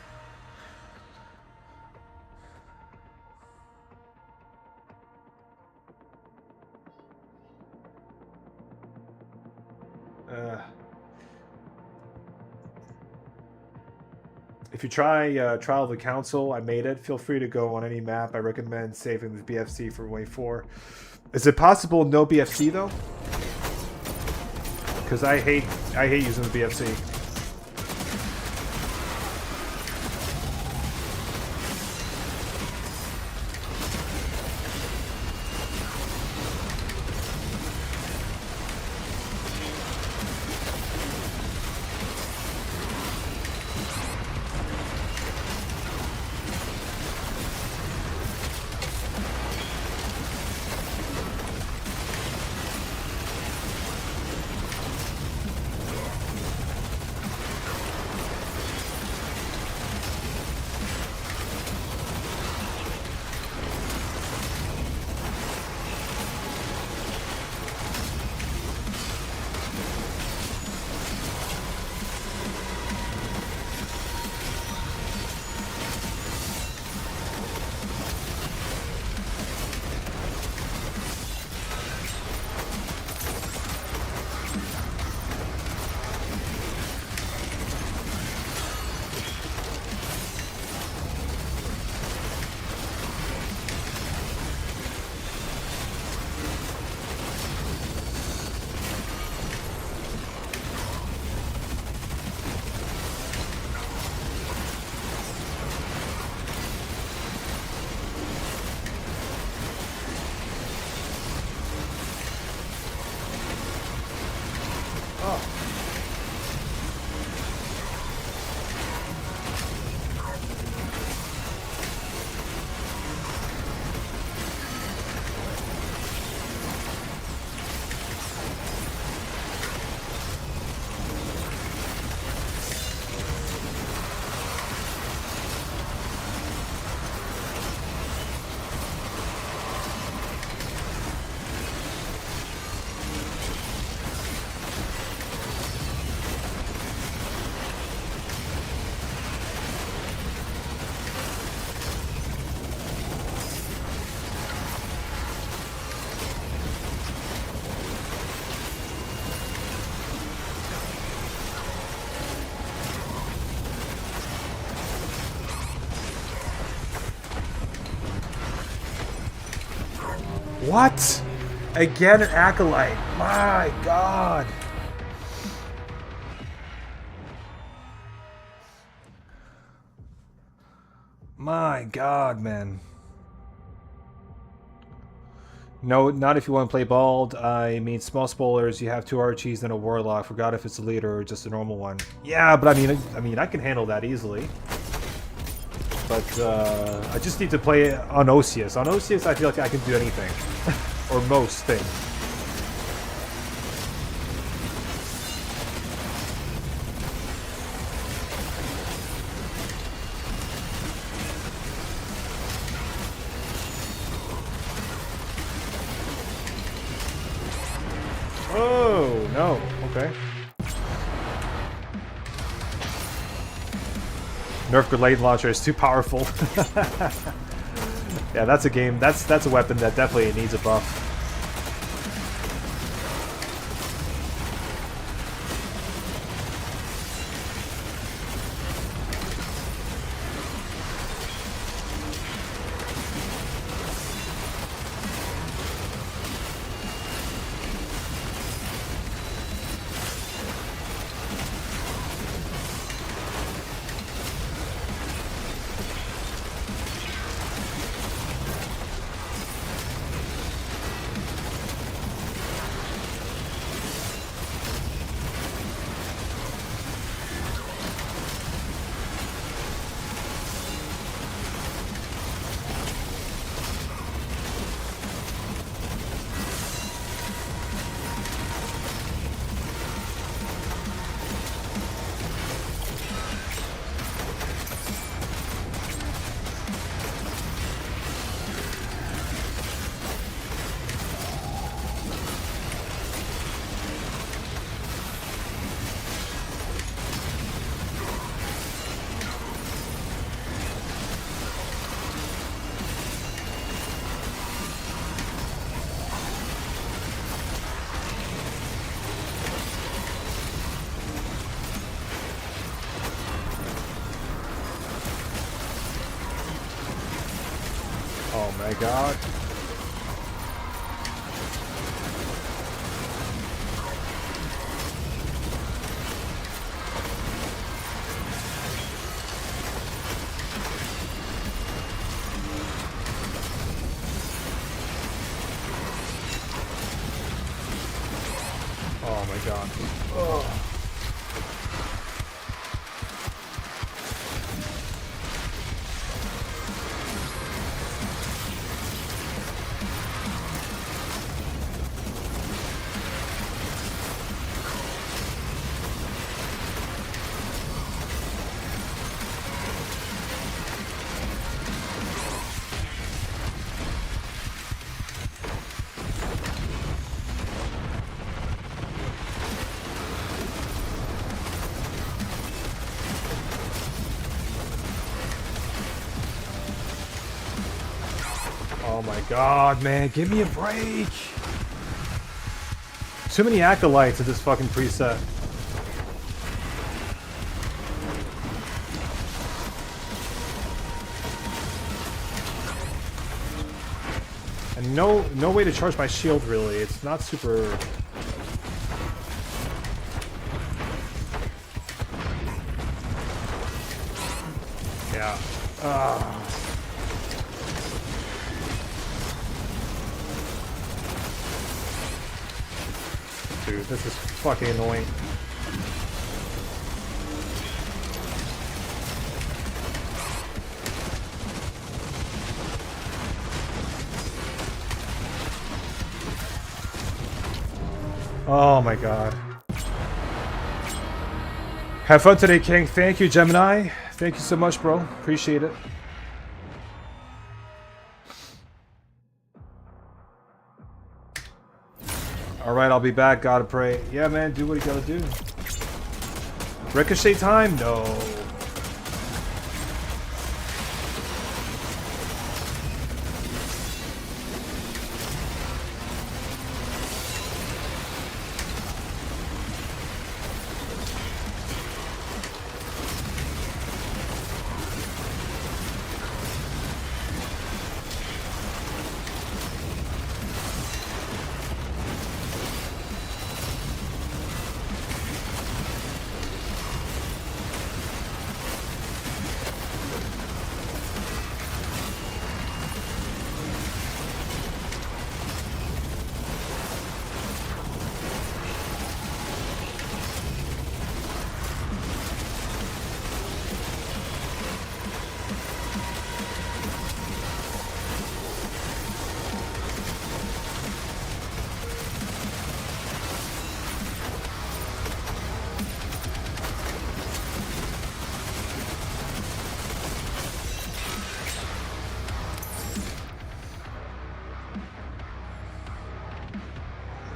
If you try Trial of the Council, I made it. Feel free to go on any map. I recommend saving the BFC for Wave 4. Is it possible no BFC though? Because I hate using the BFC. What? Again, an Acolyte. My God. My God, man. No, not if you want to play Bald. I mean, small spoilers. You have 2 Archies and a Warlock. Forgot if it's a leader or just a normal one. Yeah, but I mean, I can handle that easily. But I just need to play it on Osius. On Osius, I feel like I can do anything. Or most things. Oh, no. Okay. Nerf grenade launcher is too powerful. Yeah, that's a game. That's a weapon that definitely needs a buff. Oh my god. Oh my god. Oh. Oh my god, man, give me a break! Too many acolytes in this fucking preset. And no way to charge my shield, really. It's not super... Yeah. Dude, this is fucking annoying. Oh my god. Have fun today, King. Thank you, Gemini. Thank you so much, bro. Appreciate it. Alright, I'll be back. Gotta pray. Yeah, man, do what you gotta do. Ricochet time? No.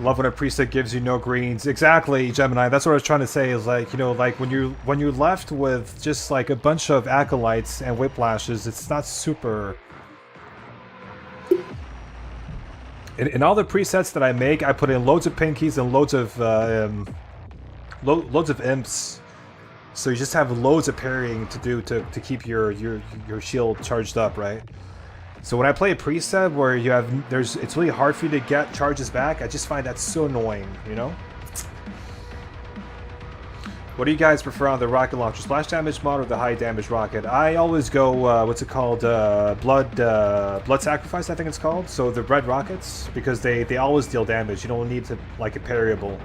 Love when a preset gives you no greens. Exactly, Gemini. That's what I was trying to say. Is like, you know, like when you're left with just like a bunch of acolytes and whiplashes, it's not super. In all the presets that I make, I put in loads of pinkies and loads of imps. So you just have loads of parrying to do to keep your shield charged up, right? So when I play a preset where you have it's really hard for you to get charges back, I just find that so annoying, you know? What do you guys prefer on the rocket launcher? Splash damage mod or the high damage rocket? I always go, what's it called? Blood sacrifice, I think it's called. So the red rockets, because they always deal damage. You don't need to like a parryable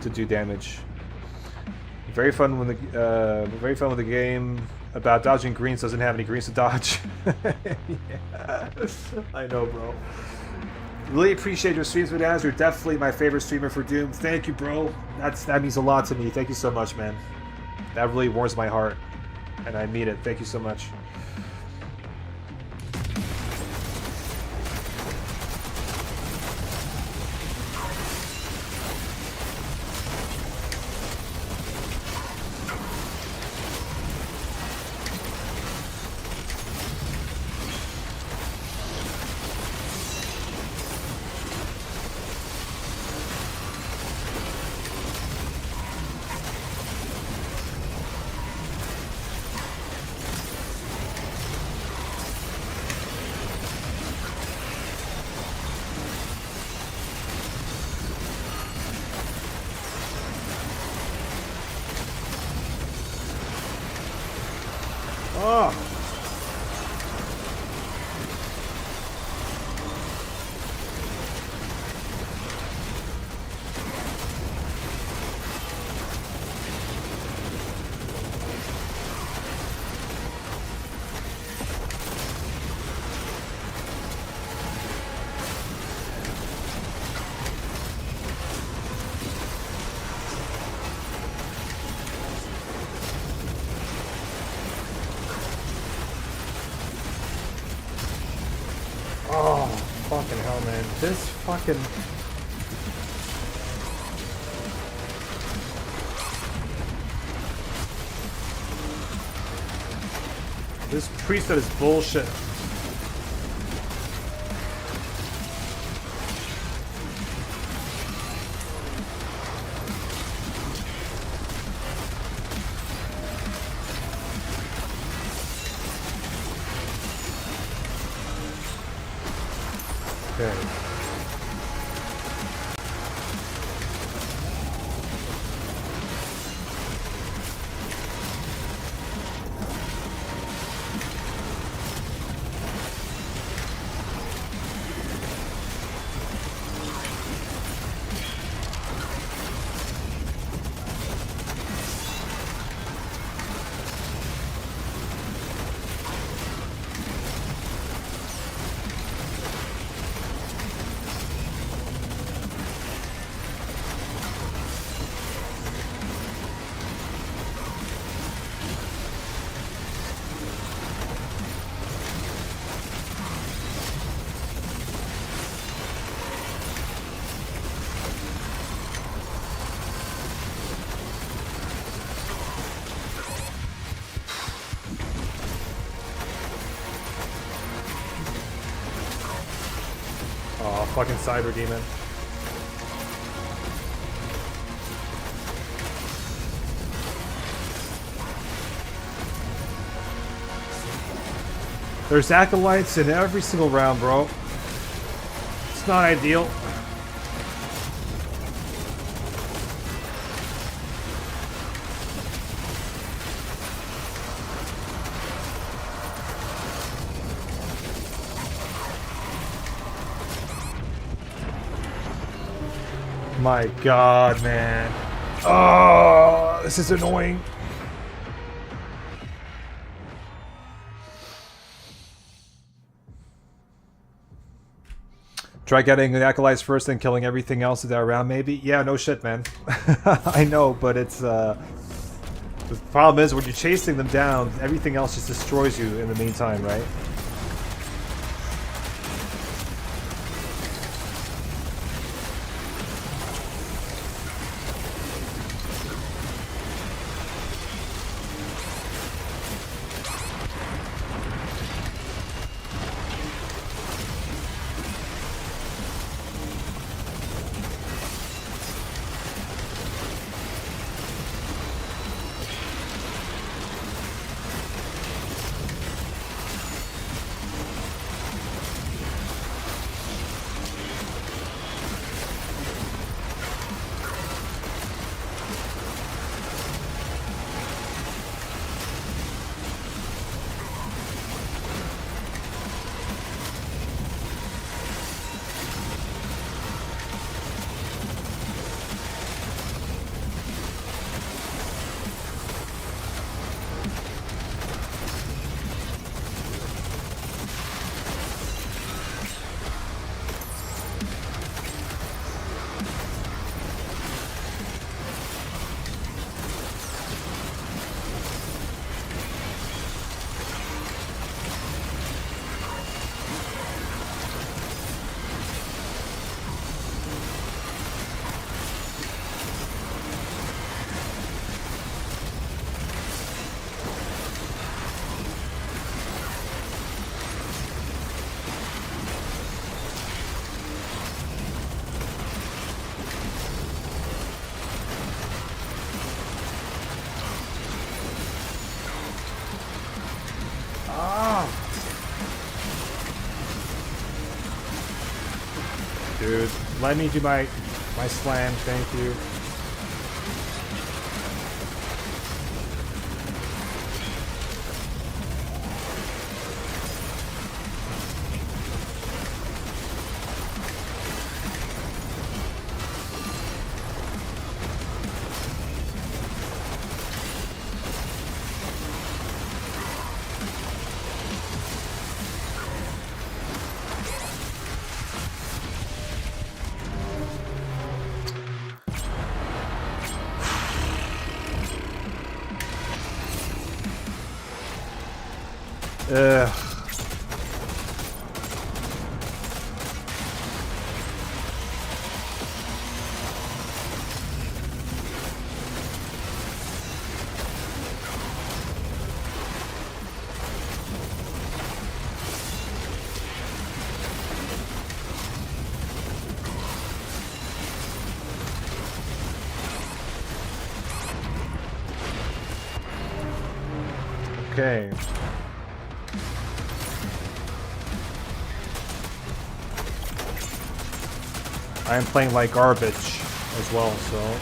to do damage. Very fun when the game about dodging greens doesn't have any greens to dodge. Yeah, I know, bro. Really appreciate your streams, Madaz. You're definitely my favorite streamer for Doom. Thank you, bro. That means a lot to me. Thank you so much, man. That really warms my heart, and I mean it. Thank you so much. Oh. Oh, fucking hell, man. This fucking... This preset is bullshit. Okay. Oh, fucking Cyber Demon. There's acolytes in every single round, bro. It's not ideal. My god, man. Oh, this is annoying. Try getting the acolytes first and killing everything else that around, maybe? Yeah, no shit, man. I know, but it's, the problem is when you're chasing them down, everything else just destroys you in the meantime, right? Dude, let me do my slam, thank you. Ugh. Okay. I am playing like garbage as well, so...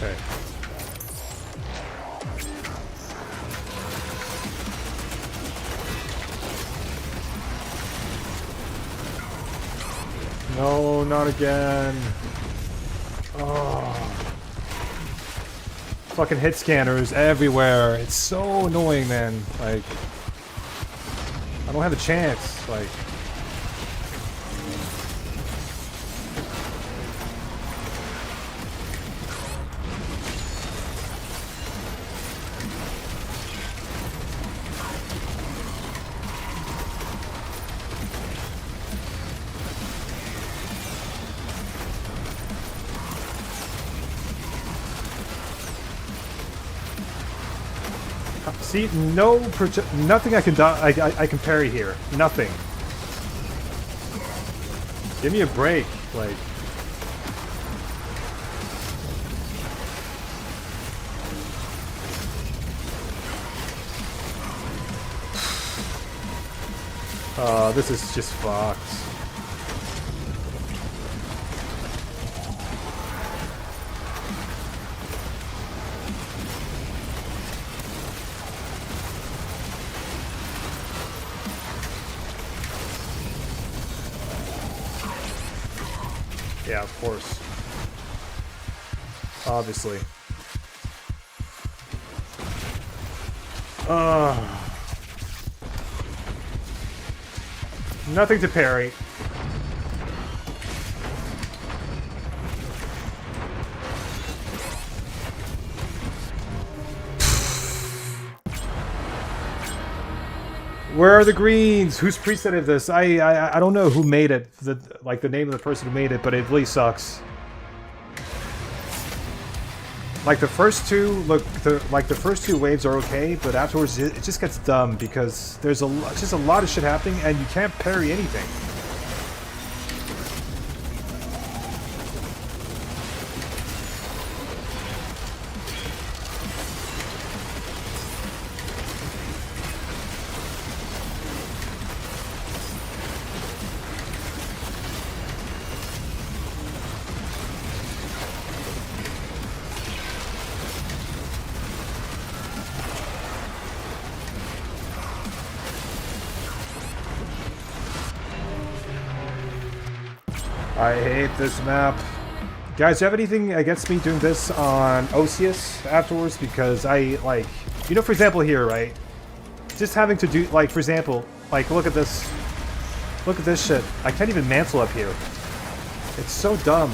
Okay. No, not again. Oh. Fucking hit scanners everywhere. It's so annoying, man. Like, I don't have a chance. Like, see, nothing I can do. I can parry here. Nothing. Give me a break, like. This is just fucked. Yeah, of course. Obviously. Nothing to parry. Where are the greens? Who's presetted this? I don't know who made it. Like the name of the person who made it, but it really sucks. Like the first two, like the first two waves are okay, but afterwards it just gets dumb because there's just a lot of shit happening and you can't parry anything. I hate this map. Guys, do you have anything against me doing this on Osius afterwards? Because I, like, you know, for example here, right? Just having to do, like, for example, like, look at this. Look at this shit. I can't even mantle up here. It's so dumb.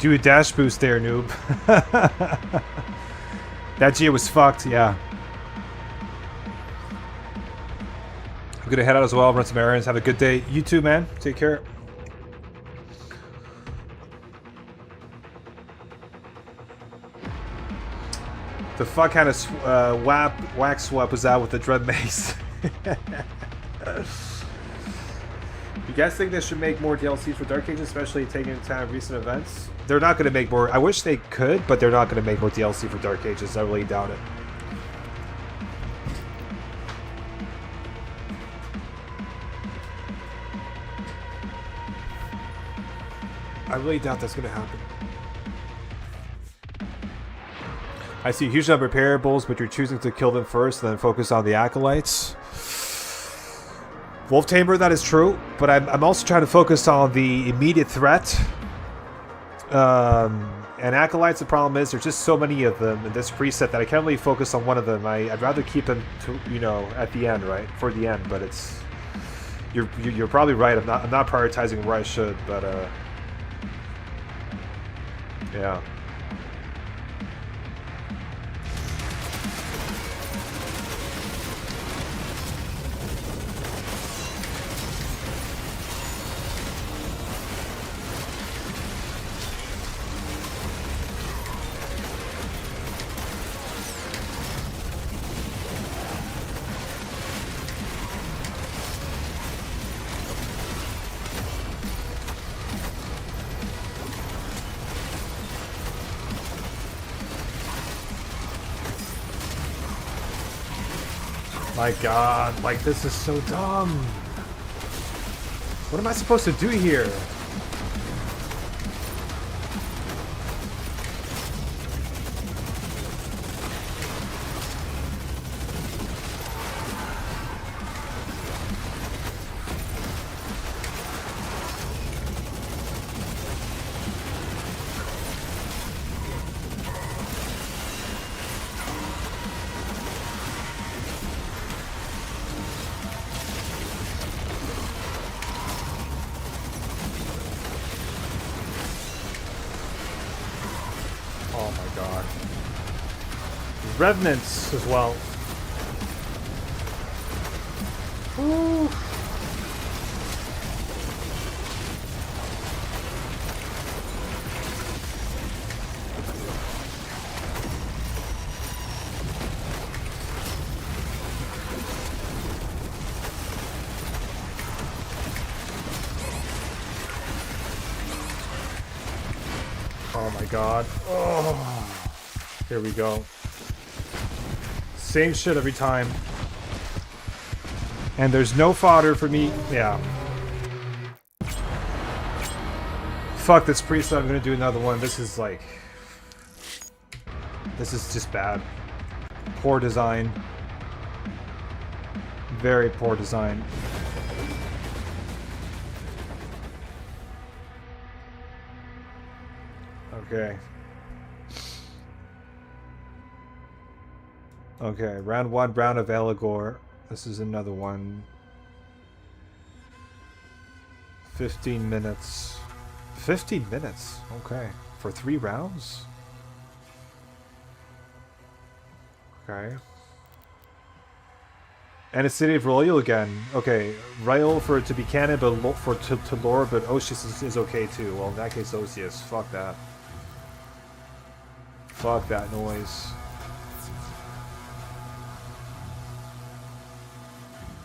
Do a dash boost there, noob. That Gia was fucked, yeah. I'm gonna head out as well, run some errands, have a good day. You too, man. Take care. The fuck kind of whack swap was out with the Dread Mace. You guys think they should make more DLCs for Dark Age, especially taking into account recent events? They're not going to make more. I wish they could, but they're not going to make more DLC for Dark Ages. I really doubt it. I really doubt that's going to happen. I see a huge number of parables, but you're choosing to kill them first and then focus on the acolytes. Wolf Tamer, that is true, but I'm also trying to focus on the immediate threat. And acolytes, the problem is there's just so many of them in this preset that I can't really focus on one of them. I'd rather keep them to, you know, at the end, right? For the end, but it's you're probably right. I'm not prioritizing where I should, but yeah. My god, like this is so dumb. What am I supposed to do here? Oh my god. Revenants as well. Ooh. Oh my god. Oh. Here we go. Same shit every time. And there's no fodder for me. Yeah. Fuck this priest. I'm gonna do another one. This is like... This is just bad. Poor design. Very poor design. Okay. Okay, round one, round of Eligor. This is another one. 15 minutes. 15 minutes? Okay. For 3 rounds? Okay. And a City of Royal again. Okay, Rael for it to be canon, but for to lore, but Osius is okay too. Well, in that case, Osius. Fuck that. Fuck that noise.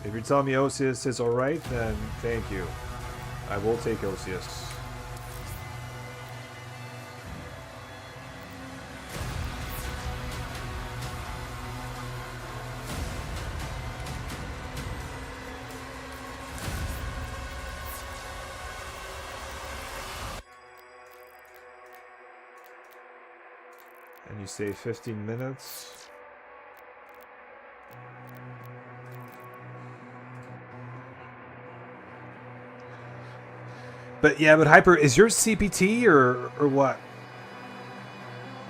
If you're telling me Osius is alright, then thank you. I will take Osius. And you say 15 minutes. But yeah, but Hyper, is yours CBT or what?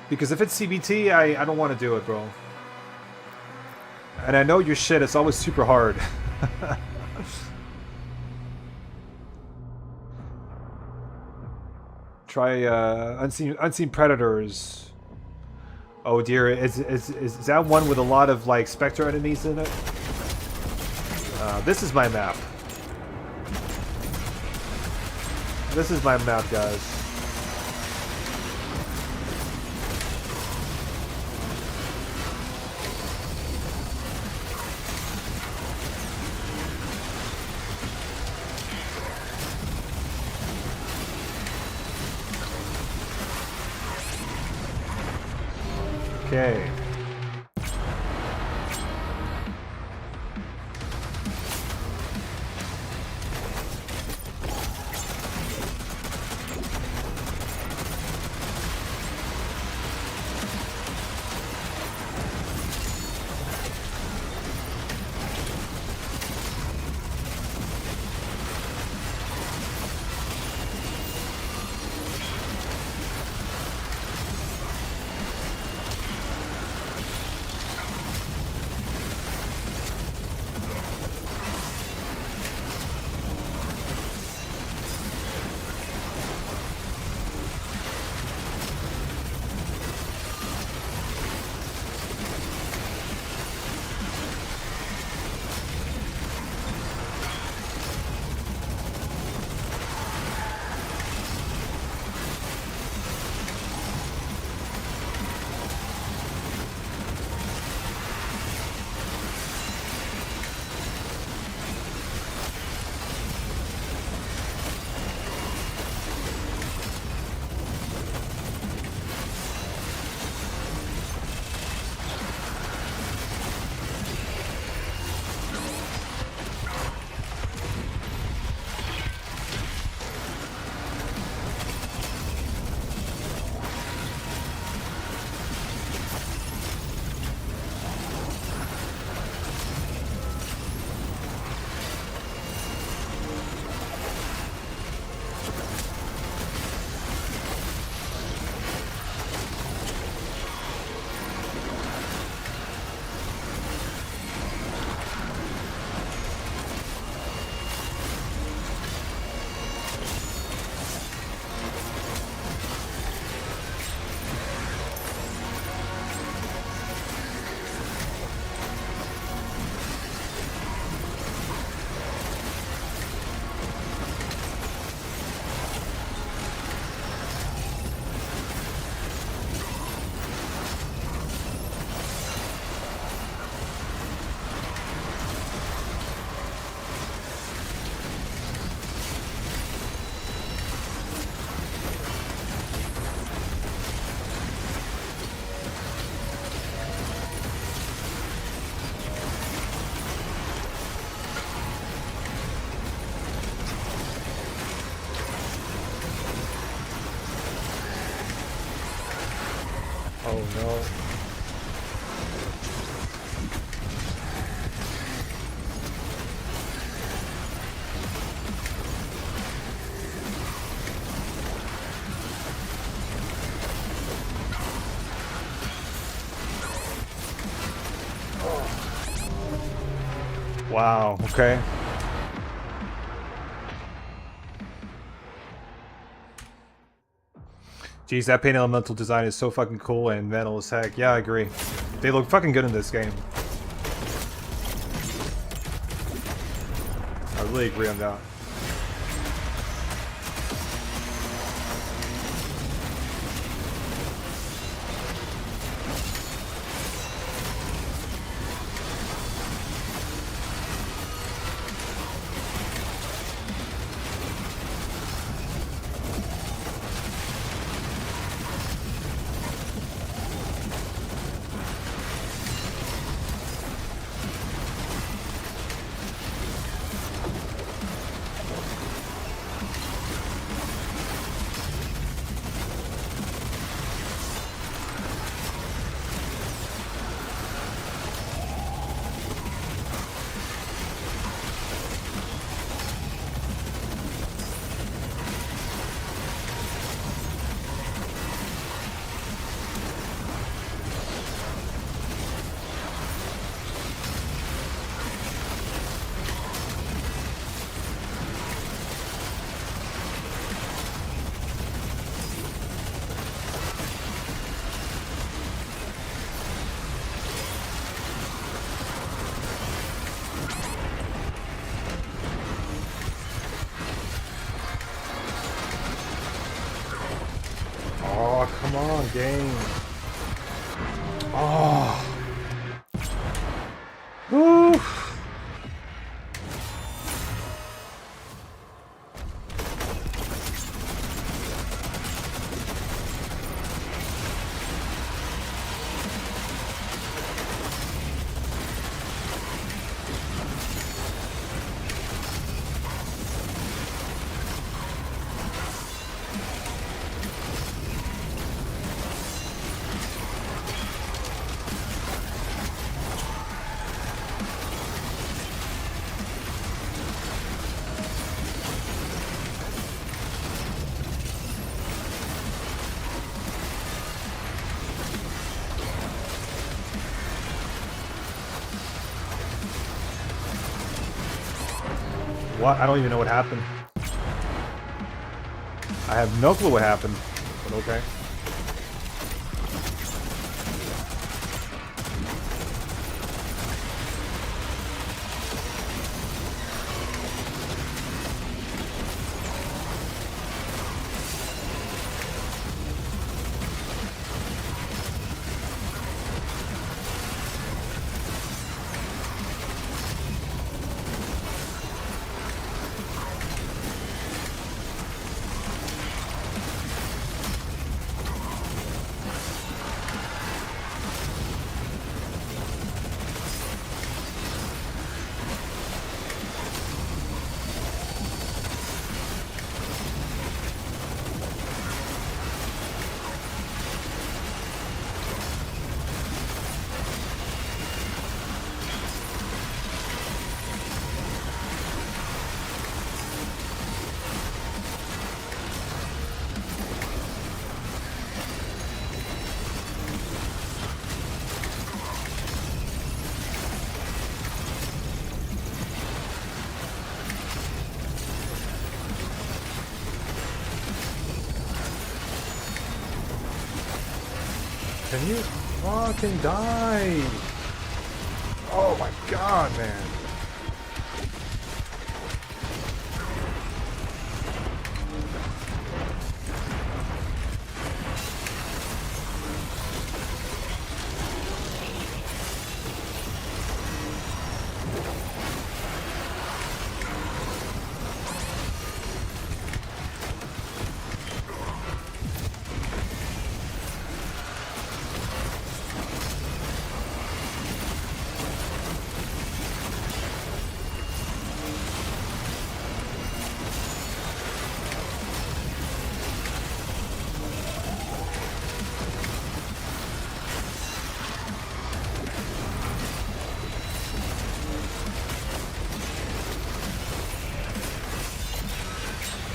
Because if it's CBT, I don't want to do it, bro. And I know your shit, it's always super hard. Try Unseen Predators. Oh dear, is that one with a lot of like Spectre enemies in it? This is my map. This is my map, guys. Okay. Oh no. Wow, okay. Geez, that paint elemental design is so fucking cool and metal as heck. Yeah, I agree. They look fucking good in this game. I really agree on that. Oh, come on, game. Oh. Woo. What? I don't even know what happened. I have no clue what happened, but okay. Can you fucking die? Oh my god, man.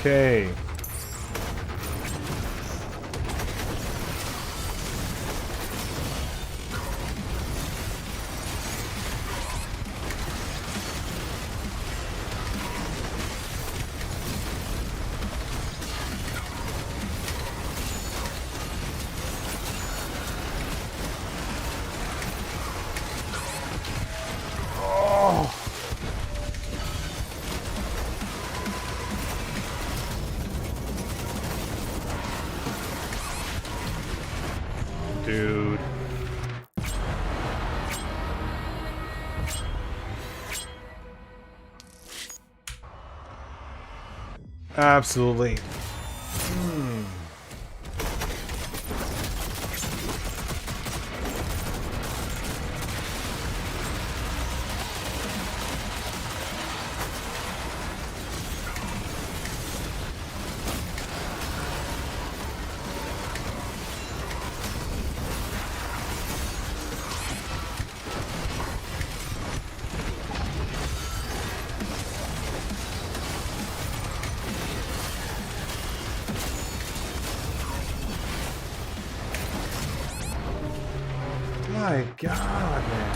Okay. Dude. Absolutely. My God, man.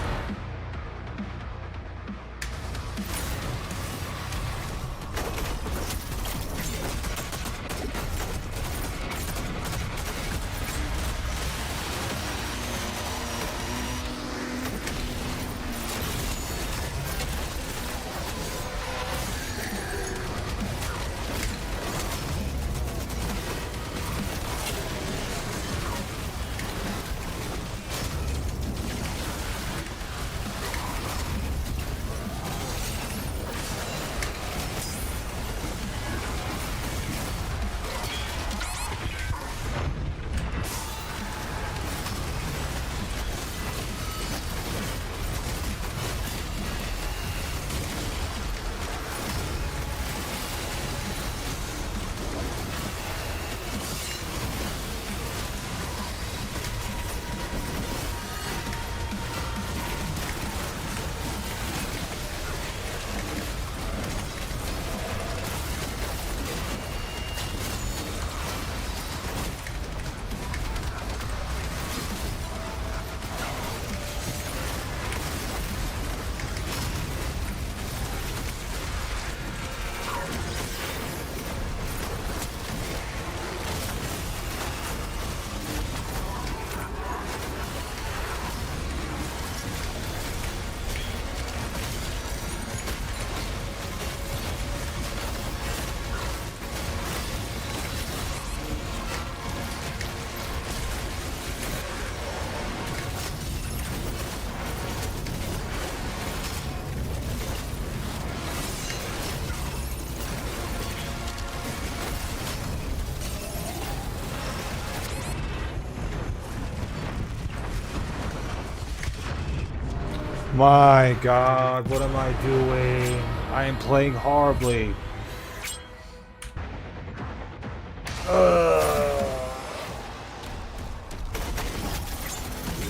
My God, what am I doing? I am playing horribly.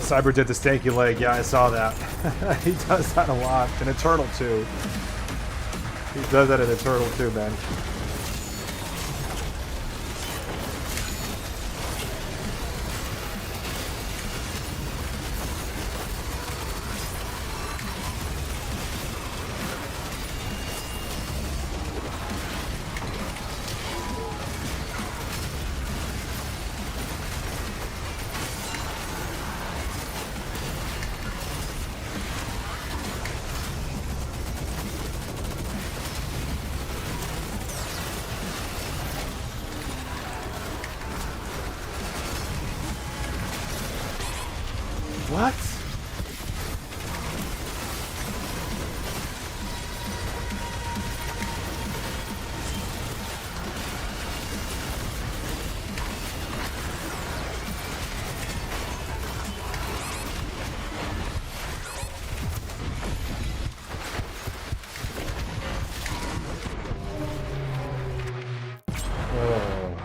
Cyber did the stanky leg. Yeah, I saw that. He does that a lot. In Eternal too. He does that in Eternal too, man. What? Oh.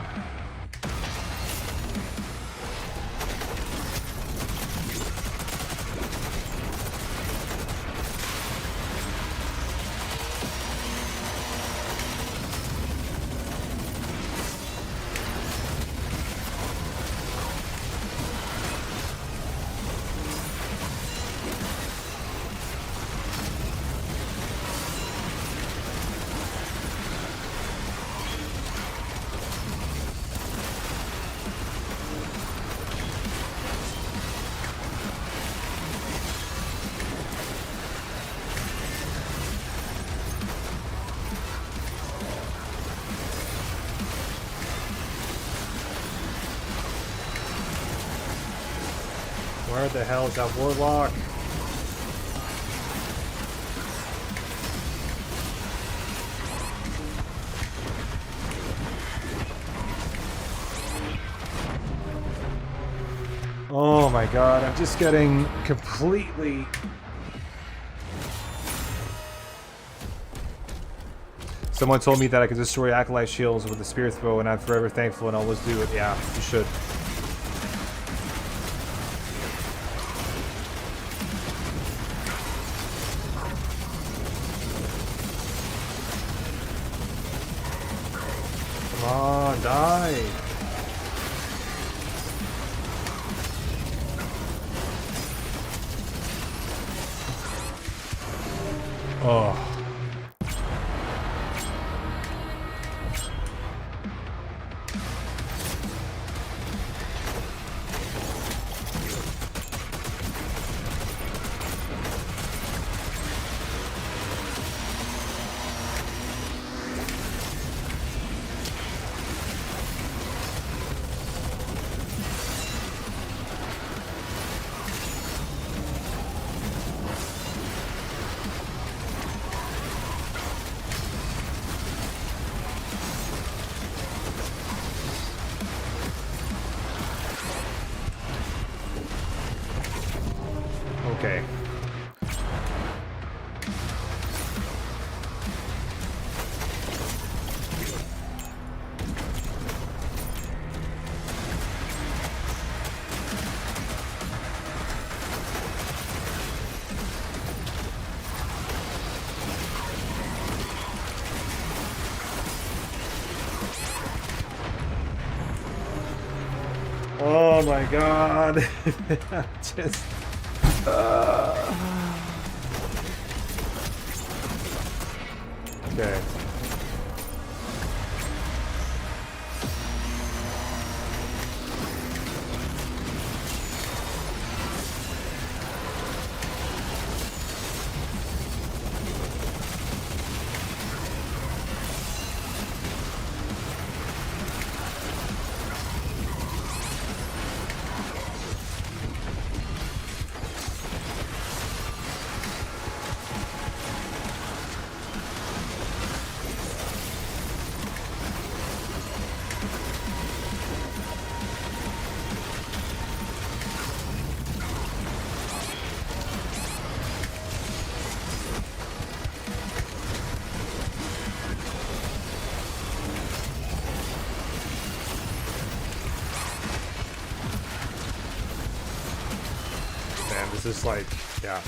Where the hell is that warlock? Oh my god, I'm just getting completely... Someone told me that I could destroy Acolyte shields with the Spear Throw, and I'm forever thankful and always do it. Yeah, you should. Come on, die! Oh. Okay. Oh my god. Just... Okay. Man, this is like, yeah.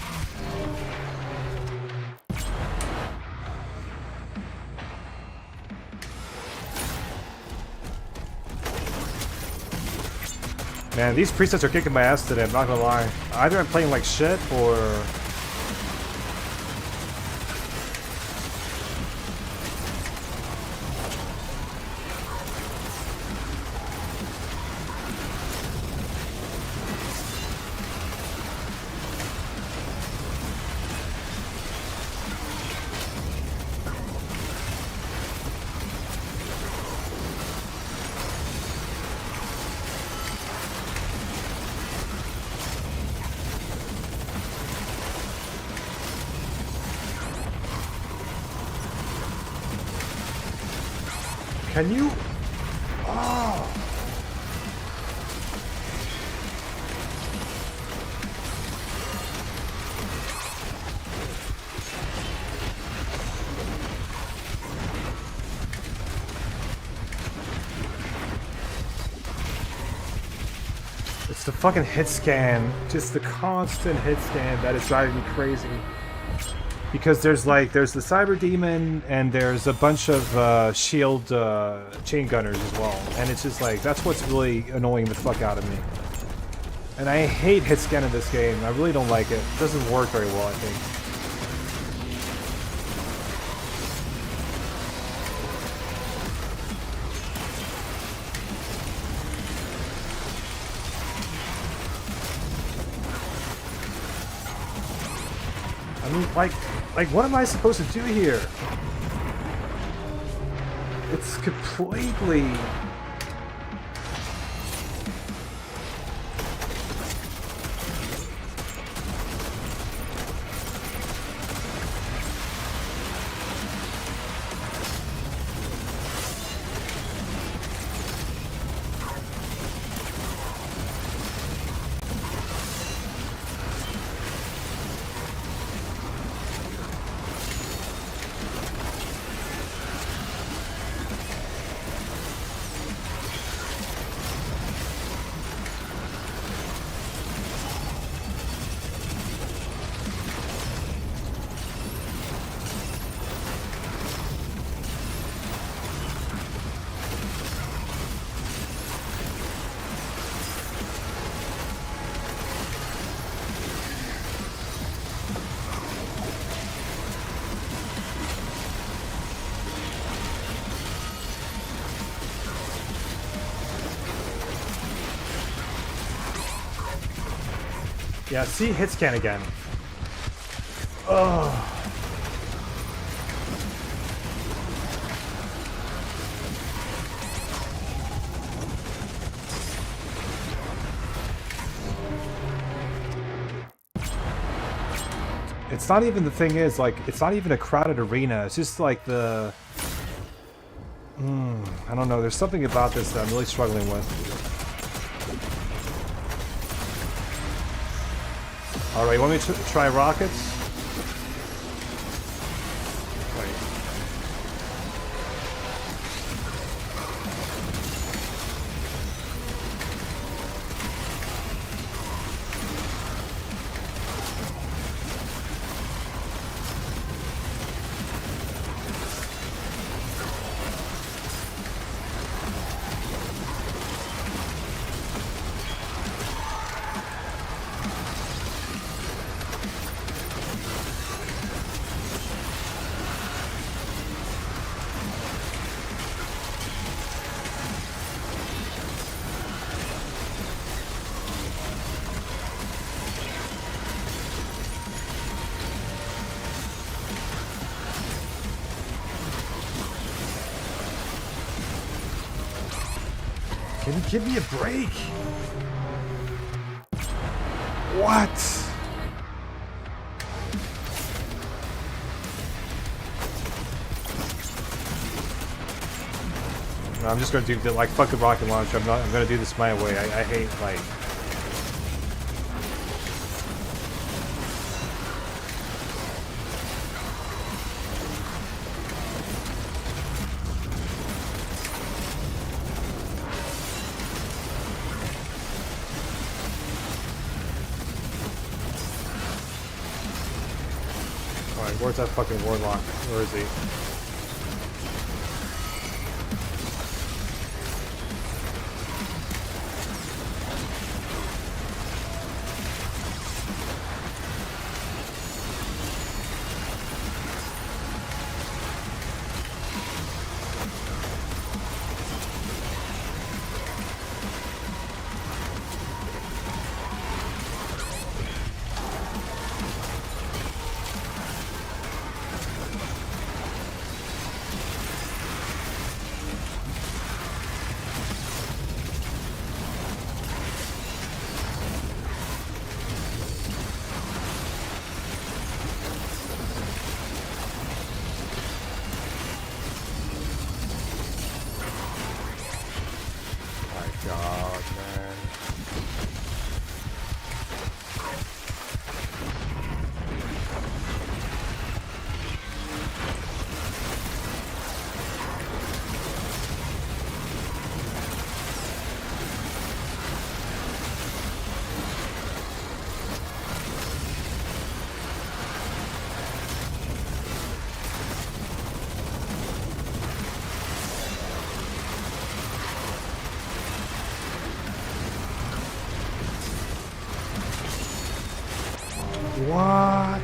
Man, these presets are kicking my ass today, I'm not gonna lie. Either I'm playing like shit, or... Can you? Oh. It's the fucking hit scan, just the constant hit scan that is driving me crazy. Because there's the Cyber Demon and there's a bunch of shield chain gunners as well, and it's just like that's what's really annoying the fuck out of me. And I hate hit scan in this game. I really don't like it. It doesn't work very well, I think. I mean, like, what am I supposed to do here? It's completely... Yeah, see, hit scan again. Ugh. It's not even, the thing is, like, it's not even a crowded arena. It's just like the... I don't know, there's something about this that I'm really struggling with. Alright, you want me to try rockets? Wait. Can you give me a break? What? No, I'm just gonna do the, like, fucking rocket launcher. I'm gonna do this my way. I hate, like... Alright, where's that fucking warlock? Where is he? God, man. What?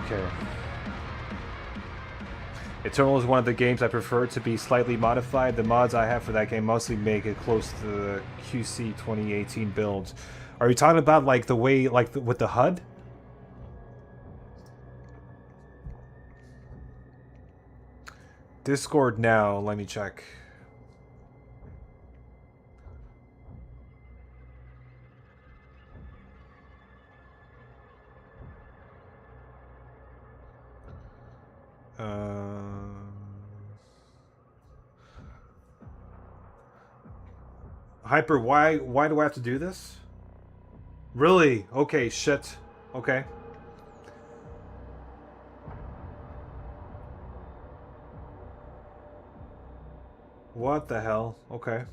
Okay. Eternal is one of the games I prefer to be slightly modified. The mods I have for that game mostly make it close to the QC 2018 build. Are you talking about, like, the way, like, with the HUD? Discord now, let me check. Hyper, why do I have to do this? Really? Okay, shit. Okay. What the hell? Okay.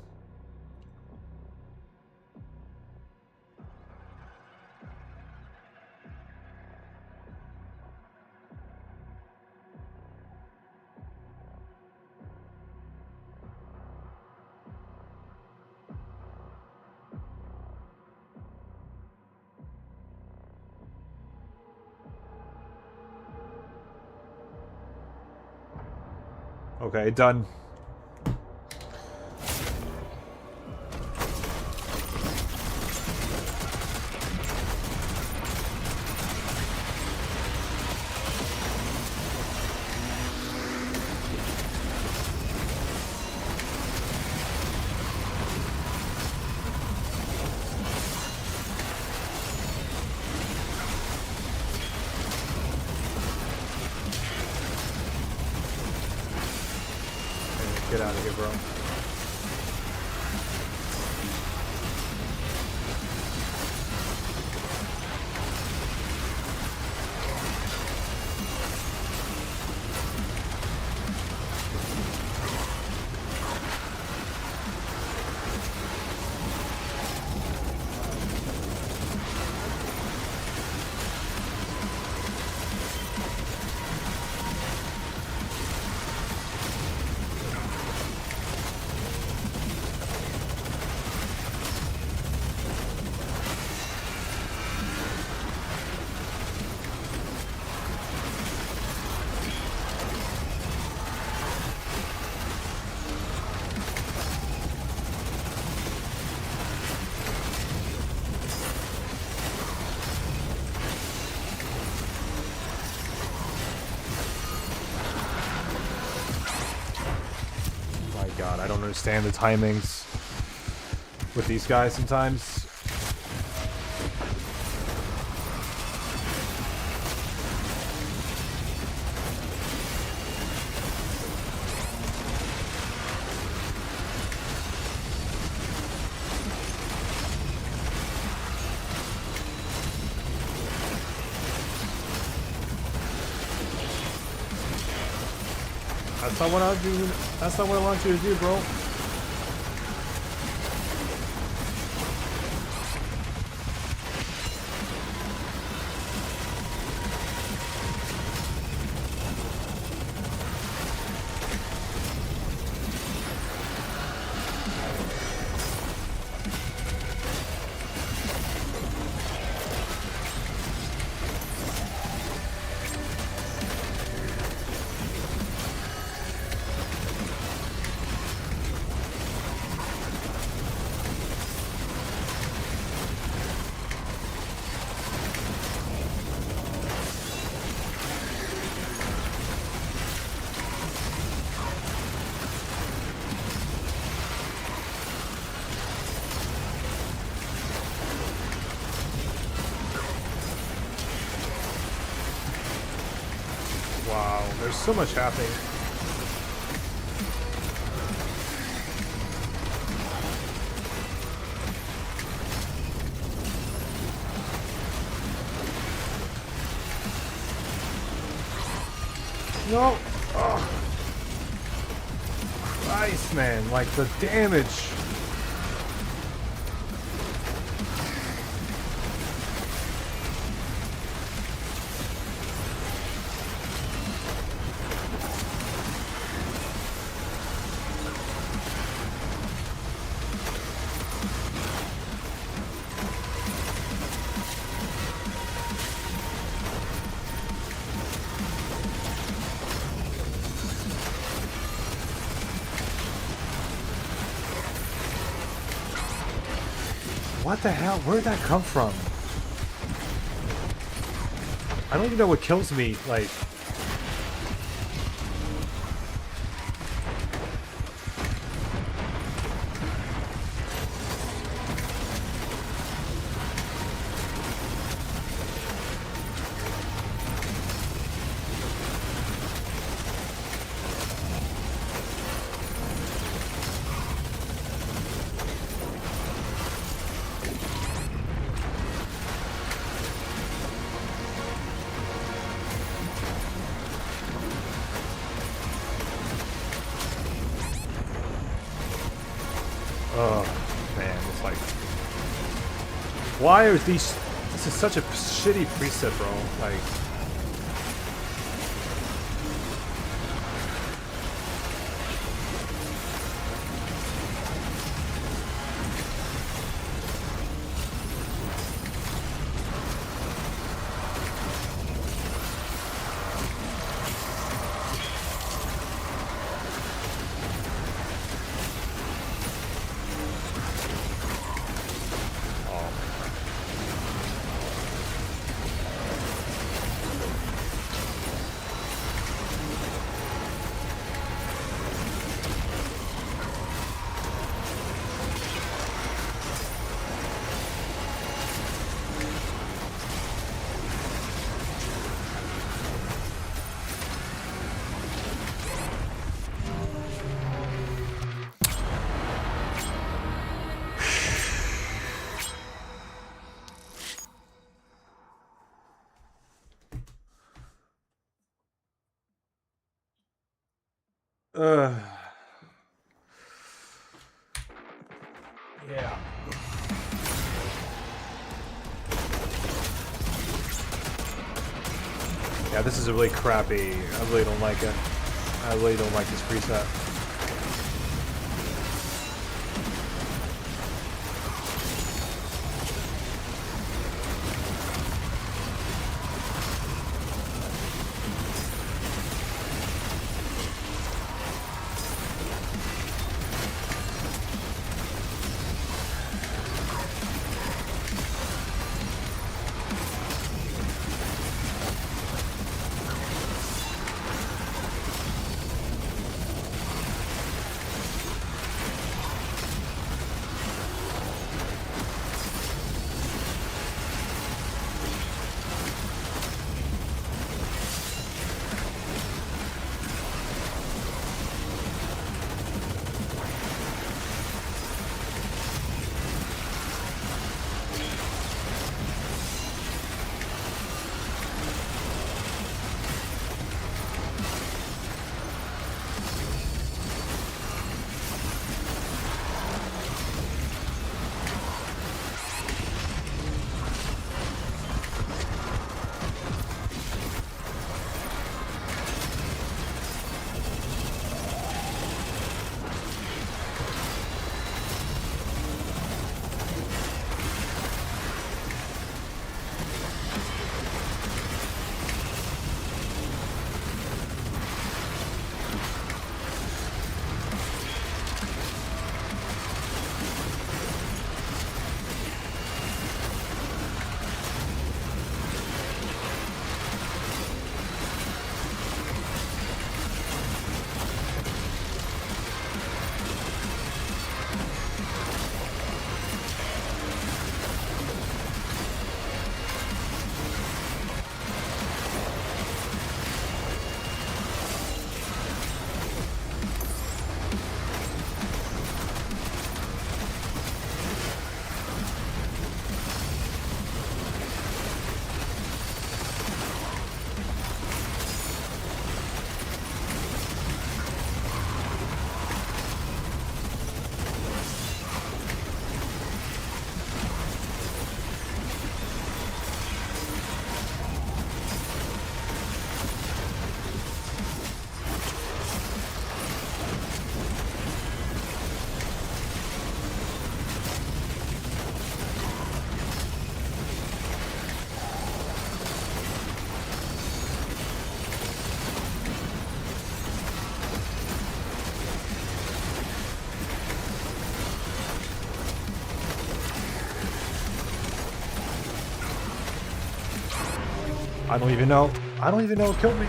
Okay, done. out of here, bro. God, I don't understand the timings with these guys sometimes. That's not what I do. That's not what I want you to do, bro. Wow, there's so much happening. No! Oh. Christ, man, like the damage. What the hell? Where did that come from? I don't even know what kills me, like... Oh, man, it's like... Why are these... This is such a shitty preset, bro. Like... Yeah. Yeah, this is really crappy. I really don't like it. I really don't like this preset. I don't even know. I don't even know what killed me.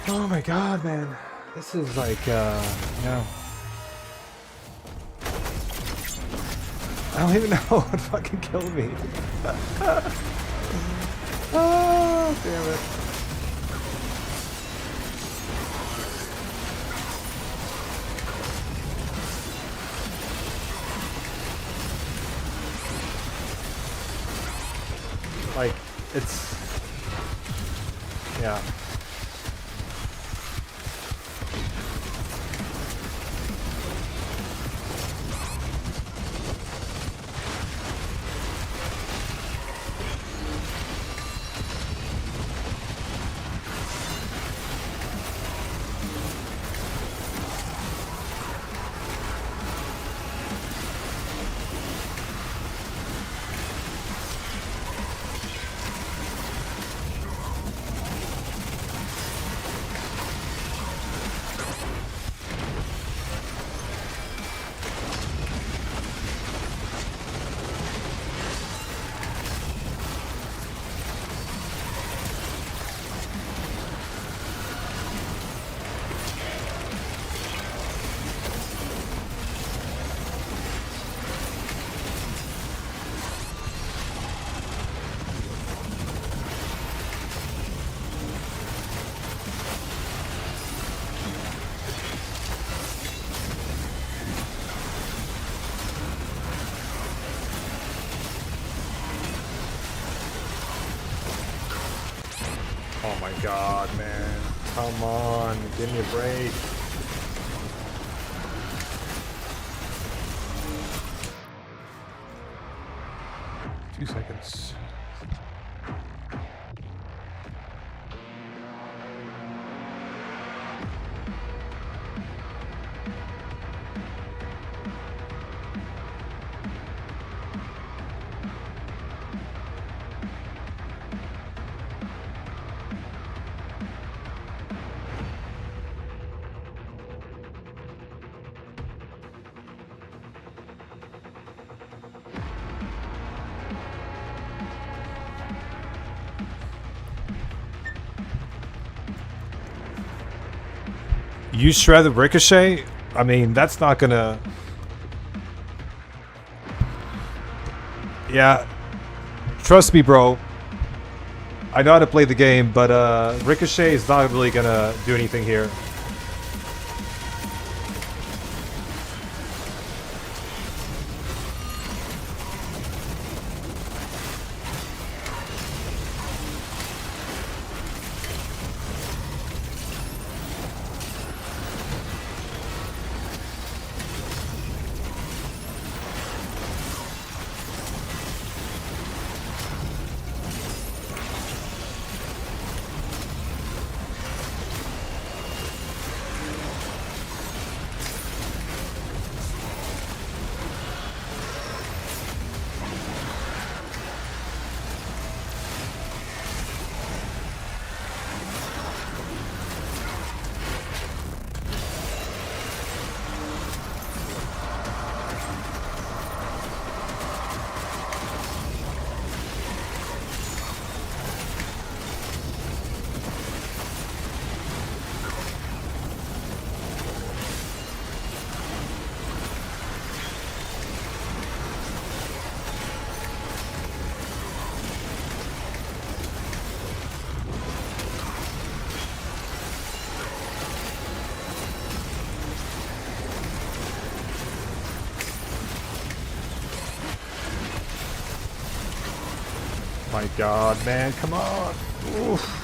Oh my god, man. This is like, no. I don't even know what fucking killed me. Oh, damn it. Like, it's... yeah. Oh my god, man. come on, give me a break. Two seconds. You shred the ricochet? I mean, that's not gonna... Yeah. Trust me, bro. I know how to play the game, but ricochet is not really gonna do anything here. My god, man, come on. Oof.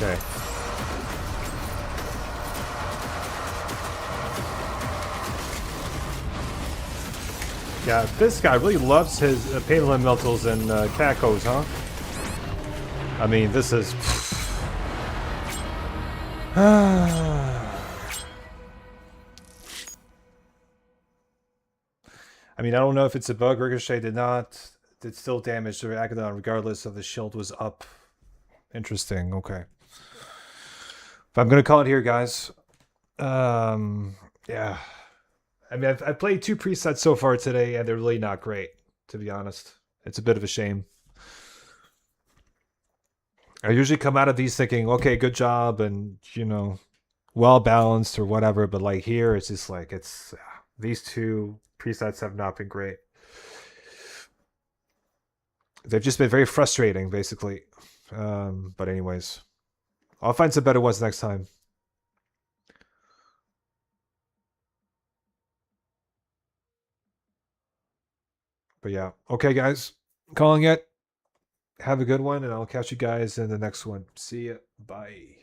Okay. Yeah, this guy really loves his pain elementals and cacos, huh? I mean, this is... I mean, I don't know if it's a bug. Ricochet did still damage the Agadon regardless of the shield was up. Interesting, okay. But I'm gonna call it here, guys. Yeah. I mean, I've played 2 presets so far today, and they're really not great, to be honest. It's a bit of a shame. I usually come out of these thinking, okay, good job, and, you know, well-balanced or whatever, but, like, here, it's just like, it's... these 2 presets have not been great. They've just been very frustrating, basically. But anyways, I'll find some better ones next time. But yeah, okay, guys, calling it. Have a good one, and I'll catch you guys in the next one. See ya. Bye.